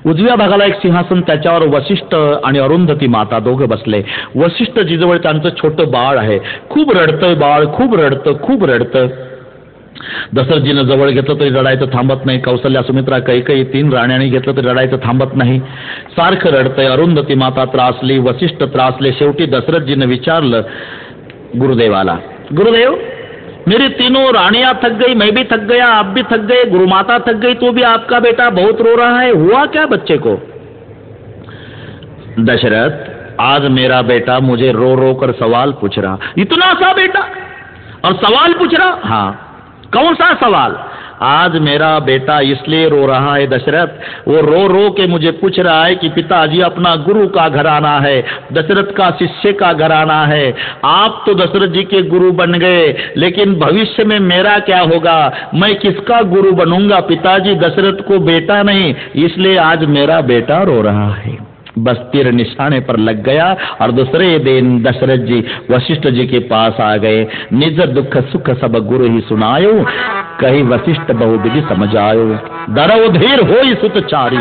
S2: उजव्या भागाला एक सिंहासन, त्याच्यावर वसिष्ठ आणि अरुंधती माता दोघं बसले. वसिष्ठजीजवळ त्यांचं छोटं बाळ आहे. खूप रडतंय बाळ, खूप रडतं. दशरथजीनं जवळ घेतलं तरी रडायचं थांबत नाही. कौसल्या, सुमित्रा, कैकेयी 3 राण्यांनी घेतलं तरी रडायचं थांबत नाही. सारखं रडतंय. अरुंधती माता त्रासली, वसिष्ठ त्रासले. शेवटी दशरथजीनं विचारलं गुरुदेवाला, गुरुदेव, मेरी तीनों रानियां थक गई, मैं भी थक गया, आप भी थक गए, गुरुमाता थक गई, तो भी आपका बेटा बहुत रो रहा है, हुआ क्या बच्चे को? दशरथ, आज मेरा बेटा मुझे रो रो कर सवाल पूछ रहा. इतना सा बेटा और सवाल पूछ रहा? हाँ. कौन सा सवाल? आज मेरा बेटा इसलिए रो रहा है दशरथ, वो रो रो के मुझे पूछ रहा है कि पिताजी अपना गुरु का घराना है, दशरथ का शिष्य का घराना है. आप तो दशरथ जी के गुरु बन गए, लेकिन भविष्य में मेरा क्या होगा? मैं किसका गुरु बनूंगा? पिताजी दशरथ को बेटा नहीं, इसलिए आज मेरा बेटा रो रहा है. बस तीर निशाने पर लग गया और दूसरे दिन दशरथ जी वशिष्ठ जी के पास आ गए. निज दुख सुख सब गुरु ही सुनायो, कही वशिष्ठ बहुविधि समझायो. दरव धीर होई सुतचारी.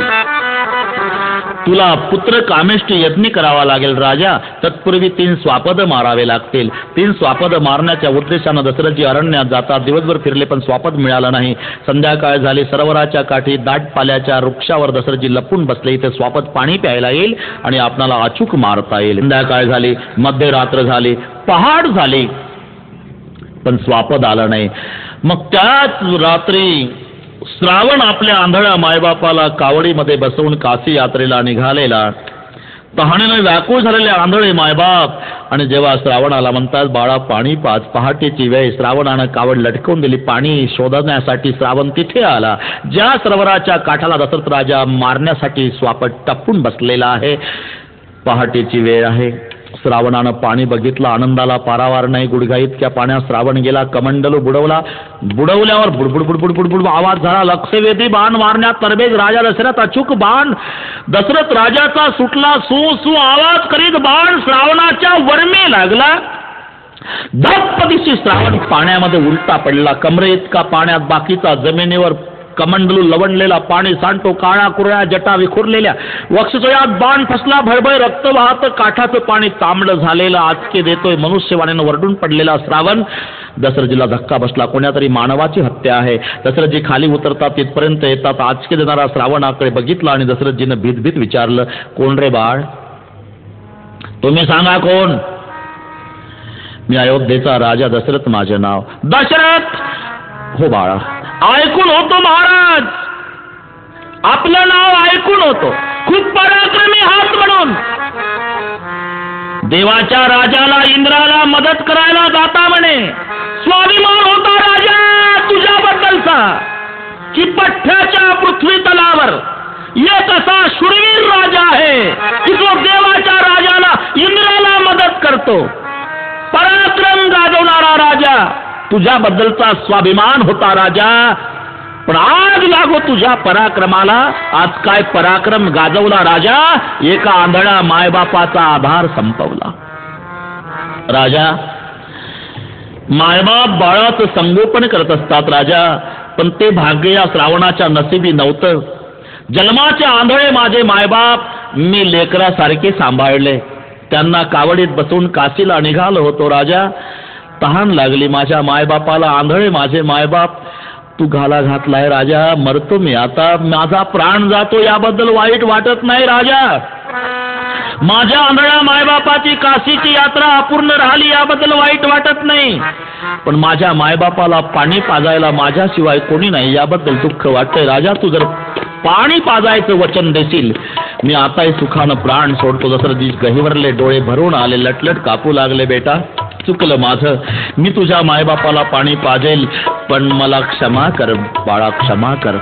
S2: तुला पुत्र कामेष्ट यज्ञ करावा लागेल राजा. तत्पूर्वी 3 स्वापद मारावे लागतील. 3 स्वापद मारण्याच्या उद्देशानं दशरथजी अरण्यात जातात. दिवसभर फिरले पण स्वापद मिळाला नाही. संध्याकाळ झाली. सरोवराच्या काठी दाट पाल्याच्या वृक्षावर दशरथजी लपून बसले. इथे स्वापद पाणी प्यायला येईल आणि आपणाला अचूक मारता येईल. संध्याकाळ झाली, मध्यरात्र झाली, पहाट झाली, पण स्वापद आलं नाही. मग त्याच रात्री श्रावण आपल्या आंधळ्या मायबापाला कावडीमध्ये बसवून काशी यात्रेला निघालेला. तहानेने व्याकुळ झालेले आंधळे मायबाप. आणि जेव्हा श्रावण आला म्हणतात, बाळा पाणी पाच. पहाटेची वेळ. श्रावणानं कावड लटकवून दिली. पाणी शोधण्यासाठी श्रावण तिथे आला ज्या सरोवराच्या काठाला दशरथ राजा मारण्यासाठी स्वापद टपून बसलेला आहे. पहाटेची वेळ आहे. श्रावणानं पाणी बघितलं. आनंदाला पारावार नाही. गुडघा इतक्या पाण्यात श्रावण गेला. कमंडलू बुडवला. बुडवल्यावर बुडबुड बुडबुड बुडबुड आवाज झाला. लक्षवेधी बाण मारण्यात तरबेज राजा दशरथ. अचूक बाण दशरथ राजाचा सुटला. सू सू आवाज करीत बाण श्रावणाच्या वर्मे लागला. धप्प दिशी श्रावण पाण्यामध्ये उलटा पडला. कमरे इतका पाण्यात, बाकीचा जमिनीवर. कमंडलू लवणलेला. पाणी सांडतो. काळा कुरळ्या जटा विखुरलेल्या. वक्षस्थळात बाण फसला. भळभळ रक्त वाहत. काठाचं पाणी तांबडं झालेलं. आचके देतोय. मनुष्यवाण्यानं वरडून पडलेला श्रावण. दशरथजीला धक्का बसला. कोण्यातरी मानवाची हत्या आहे. दशरथजी खाली उतरतात. तिथपर्यंत येतात. आचके देणारा श्रावणाकडे बघितला आणि दशरथजीनं भीत विचारलं, कोण रे बाळ? तुम्ही सांगा कोण? मी अयोध्येचा राजा दशरथ माझे नाव. दशरथ? हो बाळा. ऐकून होतो महाराज, आपलं नाव ऐकून होतो. खूप पराक्रमी हात म्हणून देवाच्या राजाला, इंद्राला मदत करायला जाता म्हणे. स्वाभिमान होता राजा तुझ्याबद्दलचा की पठ्ठ्याच्या पृथ्वी तलावर एक असा शूरवीर राजा आहे की जो देवाच्या राजाला, इंद्राला मदत करतो. पराक्रम गाजवणारा राजा. तुझ्याबद्दलचा स्वाभिमान होता राजा. पण आज लागो तुझ्या पराक्रमाला. आज काय पराक्रम गाजवला राजा? एका आंधळ्या मायबापाचा आधार संपवला. राजा, मायबाप बाळाचं संगोपन करत असतात राजा, पण ते भाग्य या श्रावणाच्या नशिबी नव्हतं. जन्माचे आंधळे माझे मायबाप मी लेकरासारखे सांभाळले. त्यांना कावडीत बसवून काशीला निघालो होतो राजा. तहान लागली माझ्या मायबापाला. आंधळे माझे मायबाप. तू घाला घातलाय राजा. मरतो मी आता. माझा प्राण जातो याबद्दल वाईट वाटत नाही राजा. माझ्या आंधळ्या मायबापाची काशीची यात्रा अपूर्ण राहिली याबद्दल वाईट वाटत नाही. पण माझ्या मायबापाला पाणी पाजायला माझ्याशिवाय कोणी नाही याबद्दल दुःख वाटतंय राजा. तू जर पाणी पाजायचं वचन देशील, मी आताही सुखानं प्राण सोडतो. दशरथजी गहिवरले, डोळे भरून आले, लटलट कापू लागले. बेटा, चुकलं माझं. मी तुझ्या मायबापाला पाणी पाजेल, पण मला क्षमा कर बाळा, क्षमा कर.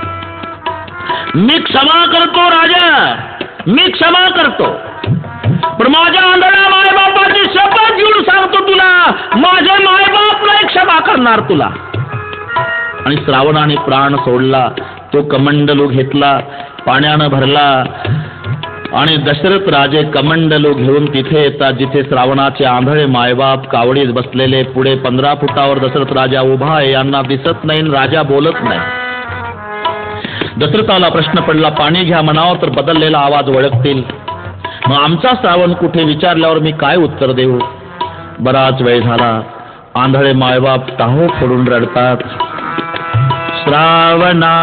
S2: मी क्षमा करतो राजा, मी क्षमा करतो. पण माझ्या आंधळ्या मायबापाची शपथ घेऊन सांगतो तुला, माझे मायबाप नाही क्षमा करणार तुला. आणि श्रावणाने प्राण सोडला. तो कमंडलू घेतला, पाण्यानं भरला आणि दशरथ राजे कमंडलू घेऊन तिथे येतात जिथे श्रावणाचे आंधळे मायबाप कावडीत बसलेले. पुढे 15 फुटावर दशरथ राजा उभा आहे. यांना दिसत नाही, राजा बोलत नाही. दशरथाला प्रश्न पडला, पाणी घ्या म्हणावं तर बदललेला आवाज ओळखतील. मग आमचा श्रावण कुठे विचारल्यावर मी काय उत्तर देऊ? बराच वेळ झाला. आंधळे मायबाप टाहो फोडून रडतात. श्रावणा,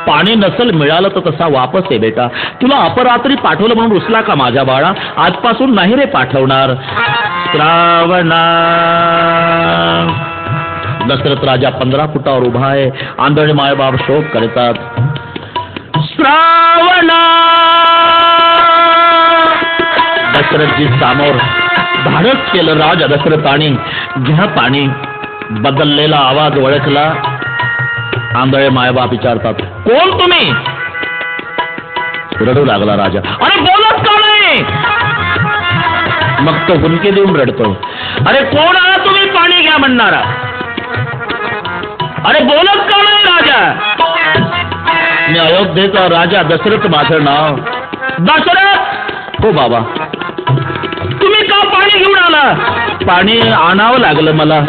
S2: पाणी नसल मिळालं तर तसा वापस आहे बेटा. तुला अपरात्री पाठवलं म्हणून रुसला का माझ्या बाळा? आजपासून नाही रे पाठवणार. श्रावणा. दशरथ राजा 15 फुटावर उभा आहे. आंधळे मायबाप शोक करतात. श्रावणा. दशरथजी समोर धाडस केलं राजा दशरथाने. घ्या पाणी. बदललेला आवाज ओळखला. आंधळे मायबाप विचारतात, कोण तुम्ही? रडू लागला राजा. अरे बोलत का नाही? मग तो हुंदके देऊन रडतो. अरे कोण आहात तुम्ही पाणी घ्या म्हणणारा? अरे बोलत का नाही राजा? मी अयोध्येचा राजा दशरथ माझं नाव. दशरथ? हो बाबा. तुम्ही का पाणी घेऊन आला? पाणी आणावं लागलं मला.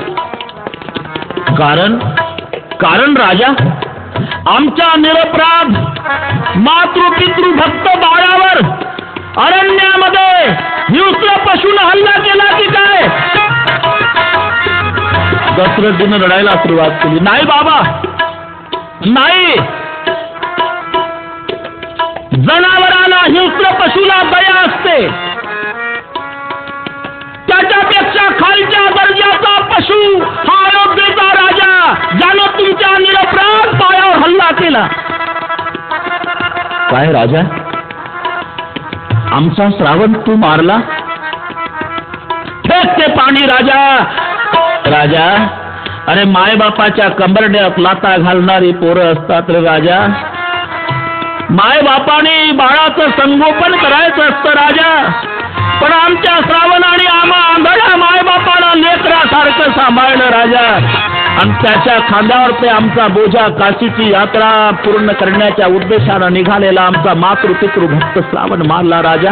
S2: कारण राजा, आमच्या निरपराध मातृपितृ भक्त बाळावर अरण्यामध्ये हिंस्र पशूने हल्ला केला की काय? दशरथजीने रडायला सुरुवात केली. नाही बाबा, नाही. जनावराला हिंस्र पशूला दया असते. त्याच्यापेक्षा खालच्या दर्जाचा पशु हा अयोध्येचा राजा, ज्यानं तुमच्या निरपराध बाळावर हल्ला केला. काय राजा? आमचा श्रावण तू मारला? फेक ते पाणी राजा. राजा, अरे मायबापाच्या कंबरड्यात लाता घालणारी पोरं असतात रे राजा. मायबापाने बाळाचं संगोपन करायचं असतं राजा. पण आमच्या श्रावणाने आम्हा आंधळ्या मायबापाला लेकरासारखं सांभाळलं राजा. आणि त्याच्या खांद्यावर ते आमचा बोजा काशीची यात्रा पूर्ण करण्याच्या उद्देशानं निघालेला आमचा मातृपितृ भक्त श्रावण मारला राजा.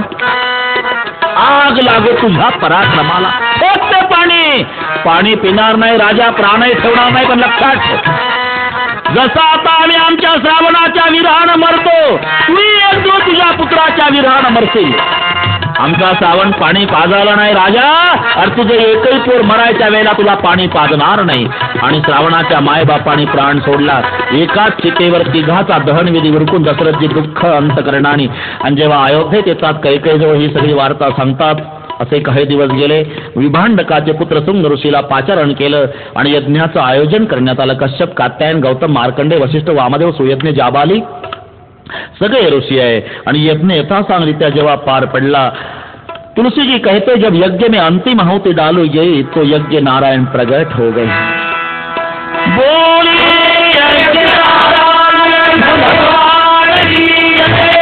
S2: आग लागो तुझ्या पराक्रमाला. ते पाणी पिणार नाही राजा, प्राणही ठेवणार नाही. पण लक्षात ठेव, जसा आता आम्ही आमच्या श्रावणाच्या विरहानं मरतो, तू एक दिवस तुझ्या पुत्राच्या विरहानं मरशील. आमचा श्रावण पाणी पाजायला नाही राजा, अरे तुझं एकही पोर मरायच्या वेळेला तुला पाणी पाजणार नाही. आणि श्रावणाच्या मायबापाने प्राण सोडला. एकाच चितेवर तिघाचा दहनविधी उरकून दशरथजी दुःख अंतकरणाने. आणि जेव्हा अयोध्येत येतात, कैकेयीजवळ ही सगळी वार्ता सांगतात. असे काही दिवस गेले. विभांडकाचे पुत्र शुंग ऋषीला पाचारण केलं आणि यज्ञाचं आयोजन करण्यात आलं. कश्यप, कात्यायन, गौतम, मार्कंडे, वशिष्ठ, वामदेव, सुयज्ञ, जाबाली सगळे ऋषी आहे. आणि यज्ञ यथासांगरित्या जेव्हा पार पडला, तुलसी जी कहते जब यज्ञ में अंतिम आहुति डालो गई तो यज्ञ नारायण प्रगट हो गए. बोलिए यज्ञ नारायण भगवान की जय.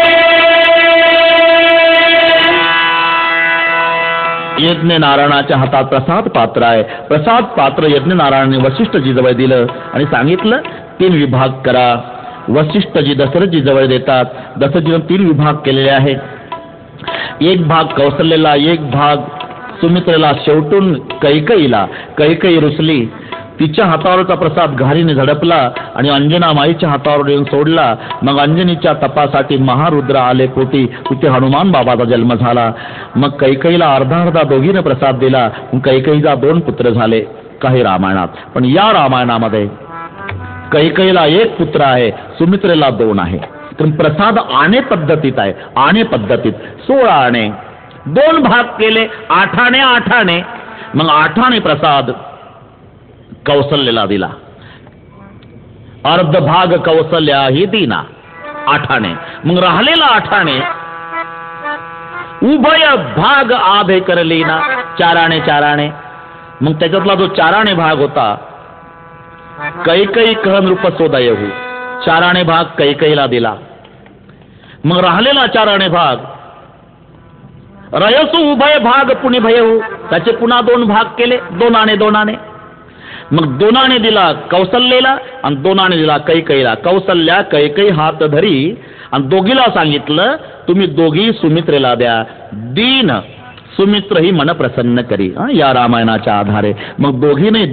S2: यज्ञ नारायणाच्या हातात प्रसाद पात्र आहे. प्रसाद पात्र यज्ञ नारायणाने वशिष्ठजी जवळ दिलं आणि सांगितलं 3 विभाग करा. वशिष्ठजी दशरथजी जवळ देतात. दशरथजीने 3 विभाग केलेले आहेत. एक भाग कौशल्याला, एक भाग सुमित्रेला, शेवटून कैकेयीला. कैकेयी रुसली. तिच्या हातावरचा प्रसाद घारीने झडपला आणि अंजना माईच्या हातावर येऊन सोडला. मग अंजनीच्या तपासाठी महारुद्र आले पोटी. तिथे हनुमान बाबाचा जन्म झाला. मग कैकेयीला अर्धा दोघीने प्रसाद दिला. कैकेयीचा 2 पुत्र झाले काही रामायणात. पण या रामायणामध्ये कैकेयीला 1 पुत्र आहे, सुमित्रेला 2 आहे. तर प्रसाद आणे पद्धतीत आहे. आणे पद्धतीत 16 आणे 2 भाग केले. 8 आणे 8 आणे. मग 8 आणे प्रसाद कौशल्याला दिला. अर्ध भाग कौशल्या ही दिना 8 आणे. मग राहिलेला 8 आणे उभय भाग आभे करली ना 4 आणे 4 आणे. मग त्याच्यातला जो 4 आणे भाग होता, कैकेयी कहन रूप सोदयहू 4 आणे भाग कैकेयीला दिला. मग राहिलेला 4 आणे भाग रयसू उभय भाग पुणे भयहू, त्याचे पुन्हा 2 भाग केले. 2 आणे 2 आणे. मग दोनाने दिला कौसल्याला आणि दोनाने दिला कैकेयीला. कौसल्या कैकेयी हात धरी आणि दोघीला सांगितलं तुम्ही दोघी सुमित्रेला द्या. दीन सुमित्र ही मन प्रसन्न करी. या रामायणाच्या आधारे मग दोघीने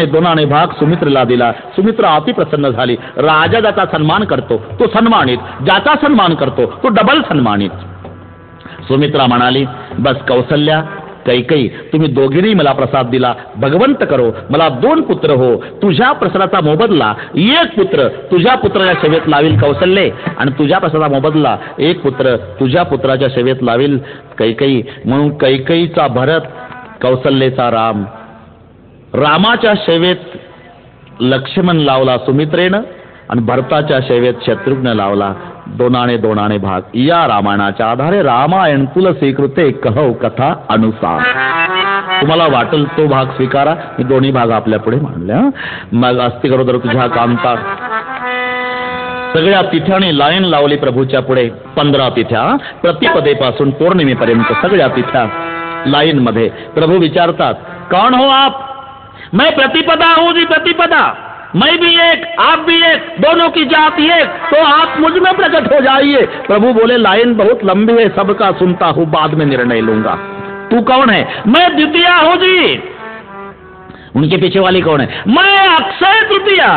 S2: दोनाने भाग सुमित्रेला दिला. सुमित्रा अति प्रसन्न झाली. राजा ज्याचा सन्मान करतो तो सन्मानित, ज्याचा सन्मान करतो तो डबल सन्मानित. सुमित्रा म्हणाली बस कौसल्या कैकेयी तुम्ही दोघींनी मला प्रसाद दिला, भगवंत करो मला 2 पुत्र हो. तुझ्या प्रसादाचा मोबदला 1 पुत्र तुझ्या पुत्राच्या सेवेत लावील कौसल्ये, आणि तुझ्या प्रसादाचा मोबदला 1 पुत्र तुझ्या पुत्राच्या सेवेत लावील कैकेयी. म्हणून कैकेयीचा भरत, कौसल्येचा राम. रामाच्या सेवेत लक्ष्मण लावला सुमित्रेनं आणि भरताच्या सेवेत शत्रुघ्न लावला. दोनाने भाग. या रामायणाच्या आधारे रामायण तुलसीकृते कहव कथा अनुसार. तुम्हाला वाटेल तो भाग स्वीकारा. मी दोन्ही भाग आपल्या पुढे मांडले. मग अस्ति करोदर तुझ्या कांता. सगळ्या तिथ्याने लाईन लावली प्रभूच्या पुढे. 15 तिथ्या प्रतिपदेपासून पौर्णिमेपर्यंत सगळ्या तिथ्या लाईन मध्ये. प्रभू विचारतात कौन हो आप? मैं प्रतिपदा हूँ जी, प्रतिपदा. मैं भी एक, आप भी एक, दोनों की जात एक, तो आप मुझ में प्रकट हो जाइए. प्रभु बोले लाइन बहुत लंबी है, सबका सुनता हूँ, बाद में निर्णय लूंगा. तू कौन है? मैं द्वितीया हूँ जी. उनके पीछे वाली कौन है? मैं अक्षय तृतीया.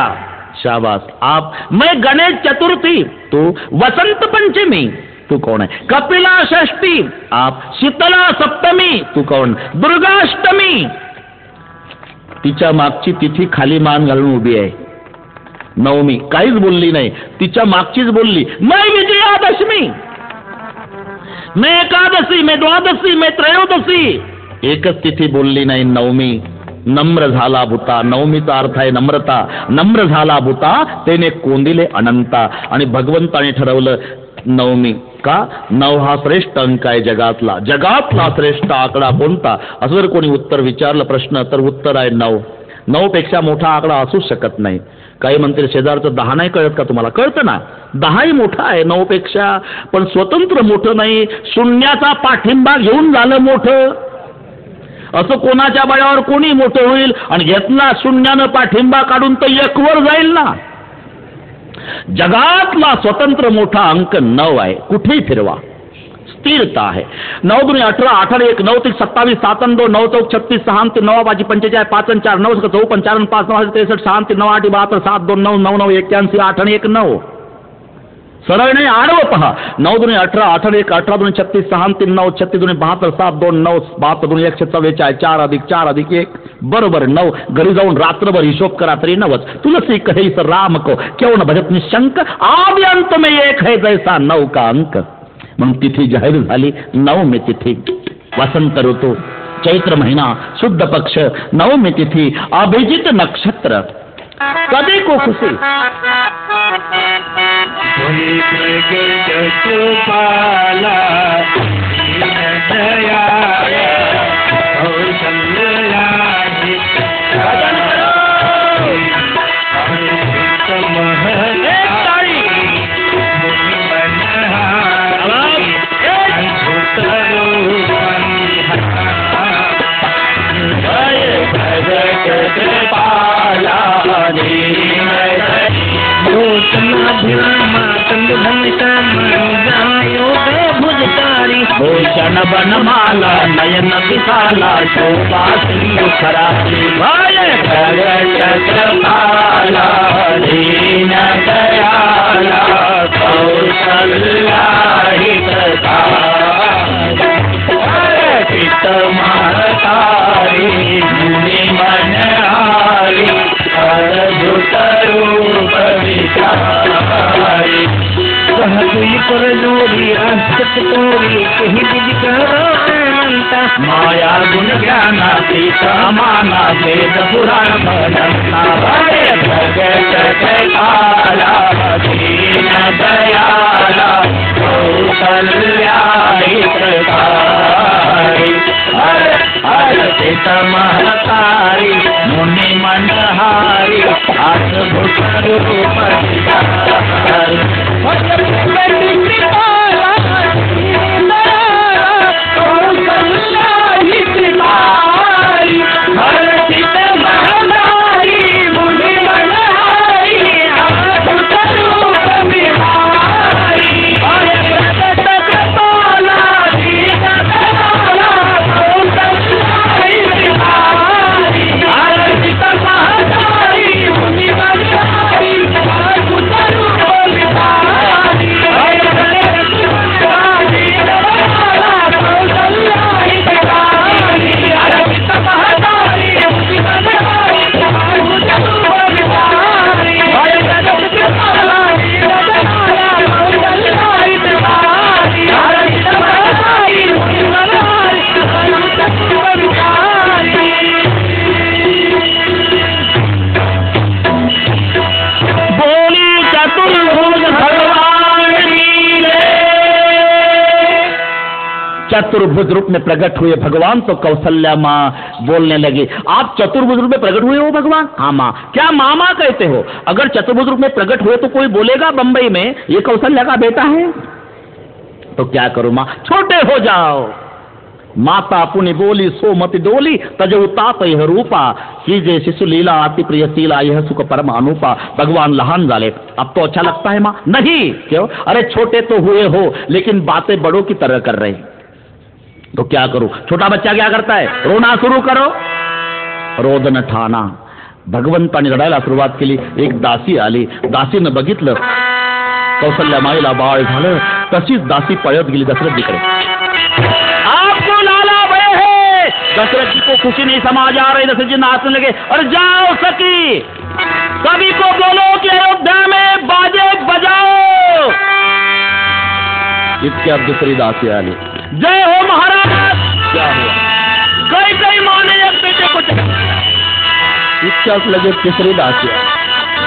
S2: शाबाश. आप? मैं गणेश चतुर्थी. तू? वसंत पंचमी. तू कौन है? कपिला षष्ठी. आप? शीतला सप्तमी. तू कौन? दुर्गाष्टमी. तिच्या मागची तिथी खाली मान घालून उभी आहे. नवमी काहीच बोलली नाही, तिच्या मागचीच बोलली. मैं विजयादशमी, मैं एकादशी, मैं द्वादशी, मैं त्रयोदशी. एकच तिथी बोलली नाही, नवमी. नम्र झाला भूता. नवमीचा अर्थ आहे नम्रता. नम्र झाला भूता त्याने कोंदिले अनंता. आणि भगवंताने ठरवलं नवमी. का? 9 हा श्रेष्ठ अंक आहे जगातला. जगातला श्रेष्ठ आकडा कोणता असं जर कोणी उत्तर विचारलं प्रश्न तर उत्तर आहे 9. 9 पेक्षा मोठा आकडा असू शकत नाही. काही म्हणतील शेजारचं 10 नाही कळत का तुम्हाला? कळतं ना, 10ही मोठा आहे 9 पेक्षा, पण स्वतंत्र मोठं नाही. शून्याचा पाठिंबा घेऊन झालं मोठं. असं कोणाच्या बळावर कोणी मोठं होईल? आणि घेतला शून्यानं पाठिंबा काढून तर 1 वर जाईल ना. जगातला स्वतंत्र मोठा अंक 9 आहे. कुठेही फिरवा स्थिरता आहे. 9 दूनी 18, 8 1 9 3 27 7 2 9 4 36 6 3 9 5 45 5 4 9 54 4 5 9 63 6 3 9 8 72 7 2 9 9 9 81 8 1 9. सरळ नाही, आडवं पहा. 9 दूनी 18, 8 1 18 2 36 6 3 9 36 2 72 7 2 9 72 2 144 4 अधिक 4 अधिक 1 बरोबर 9. घरी जाऊन रात्रभर हिशोब करा तरी 9च. तुलसी कहे इस राम को क्यों न भजत निशंक, आदि अंत में एक है जैसा 9 का अंक. म्हणून तिथी जाहीर झाली. 9वी तिथी वसंत ऋतू, चैत्र महिना, शुद्ध पक्ष, 9वी तिथी, अभिजित नक्षत्र. कधी को खुशी भूषण बनमाला नयन विशाला शोभा सिंधुखरा छत्रपाला दीन दयाला कौशल्या हितकारी महतारी मुनि मनहारी अद्भुत रूप विचारी. पर जोरी असत तोरी कही विधिकता माया गुण ज्ञाना सीतामाना वेद पुराण भजनता. जगत काला दीन दयाला कौशल्या हितकारी अर्चित महतारी मुनि मनहारी अद्भुत रूप विचारी. कौशल्या हितकारी चतुर्भुज रूप में प्रकट हुए भगवान तो कौशल्या माँ बोलने लगी, आप चतुर्भुज रूप में प्रकट हुए हो भगवान? हाँ माँ। क्या मामा कहते हो? अगर चतुर्भुज रूप में प्रकट हुए तो कोई बोलेगा बंबई में ये कौशल्या का बेटा है? तो क्या करूं माँ? छोटे हो जाओ। माता पुनि बोली सो मति डोली, तजऊ तात यह रूपा, कीजे शिशु लीला अति प्रियशीला, यह सुख परम अनुपा। भगवान लहान जाले, अब तो अच्छा लगता है माँ? नहीं। क्यों? अरे छोटे तो हुए हो लेकिन बातें बड़ों की तरह कर रहे। तो क्या करूं? छोटा बच्चा क्या करता है? रोना शुरू करो। रोदन ठाणा भगवंताने रडायला सुरुवात केली। एक दासी आली, दासीनं बघितलं कौशल्या माईला बाळ झालं, तशीच दासी पळत गेली दशरथजीकडे। आपको लाला भय है। दशरथ जी को खुशी नहीं समझ आ रही। दशरथ जी नाचने लगे, और जाओ सखी सभी को बोलो कि अयोध्या में बाजे बजाओ। इतक्यात दुसरी दासी आली, जय हो महाराज। क्या हुआ? कई कई माने एक बेटे को इतक्यात लगे तीसरी दासी आली,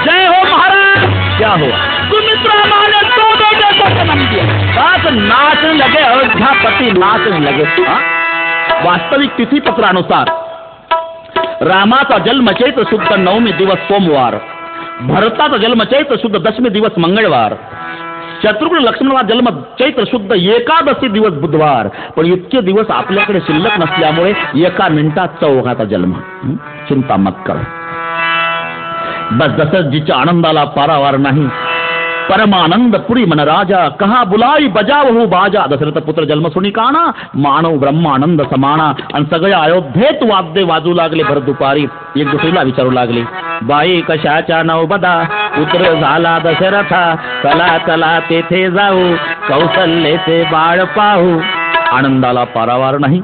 S2: जय हो महाराज। क्या हुआ? सुमित्रा माँ ने दो बेटे को जन्म दिया। बस नाचने लगे, अयोध्यापति नाचने लगे। वास्तविक तिथी पत्रानुसार रामाचा जन्म चैत्र शुद्ध 9वे दिवस सोमवार, भरताचा जन्म चैत्र शुद्ध 10वे दिवस मंगळवार, शत्रुघ्न लक्ष्मणाचा जन्म चैत्र शुद्ध एकादशी दिवस बुधवार। पण इतके दिवस आपल्याकडे शिल्लक नसल्यामुळे एका मिनिटात चौघाचा जन्म। चिंता मत करो। बस दशरथजीच्या आनंदाला पारावार नाही। परमानंद पुरी मन राजा, कहा बुलाई बजावहु बाजा। दशरथ पुत्र जन्म सुनी काना, मानव ब्रह्मानंद समाना। आणि सगळ्या अयोध्येत वाद्य वाजू लागले भर दुपारी। एक दुसरीला विचारू लागले, बाई कशाच्या नवबदा, पुत्र झाला दशरथा, चला चला तेथे जाऊ, कौशल्येचे बाळ पाहू। आनंदाला पारावार नाही।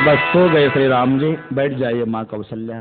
S2: बस सो गए श्री राम जी। बैठ जाइए माँ कौशल्या।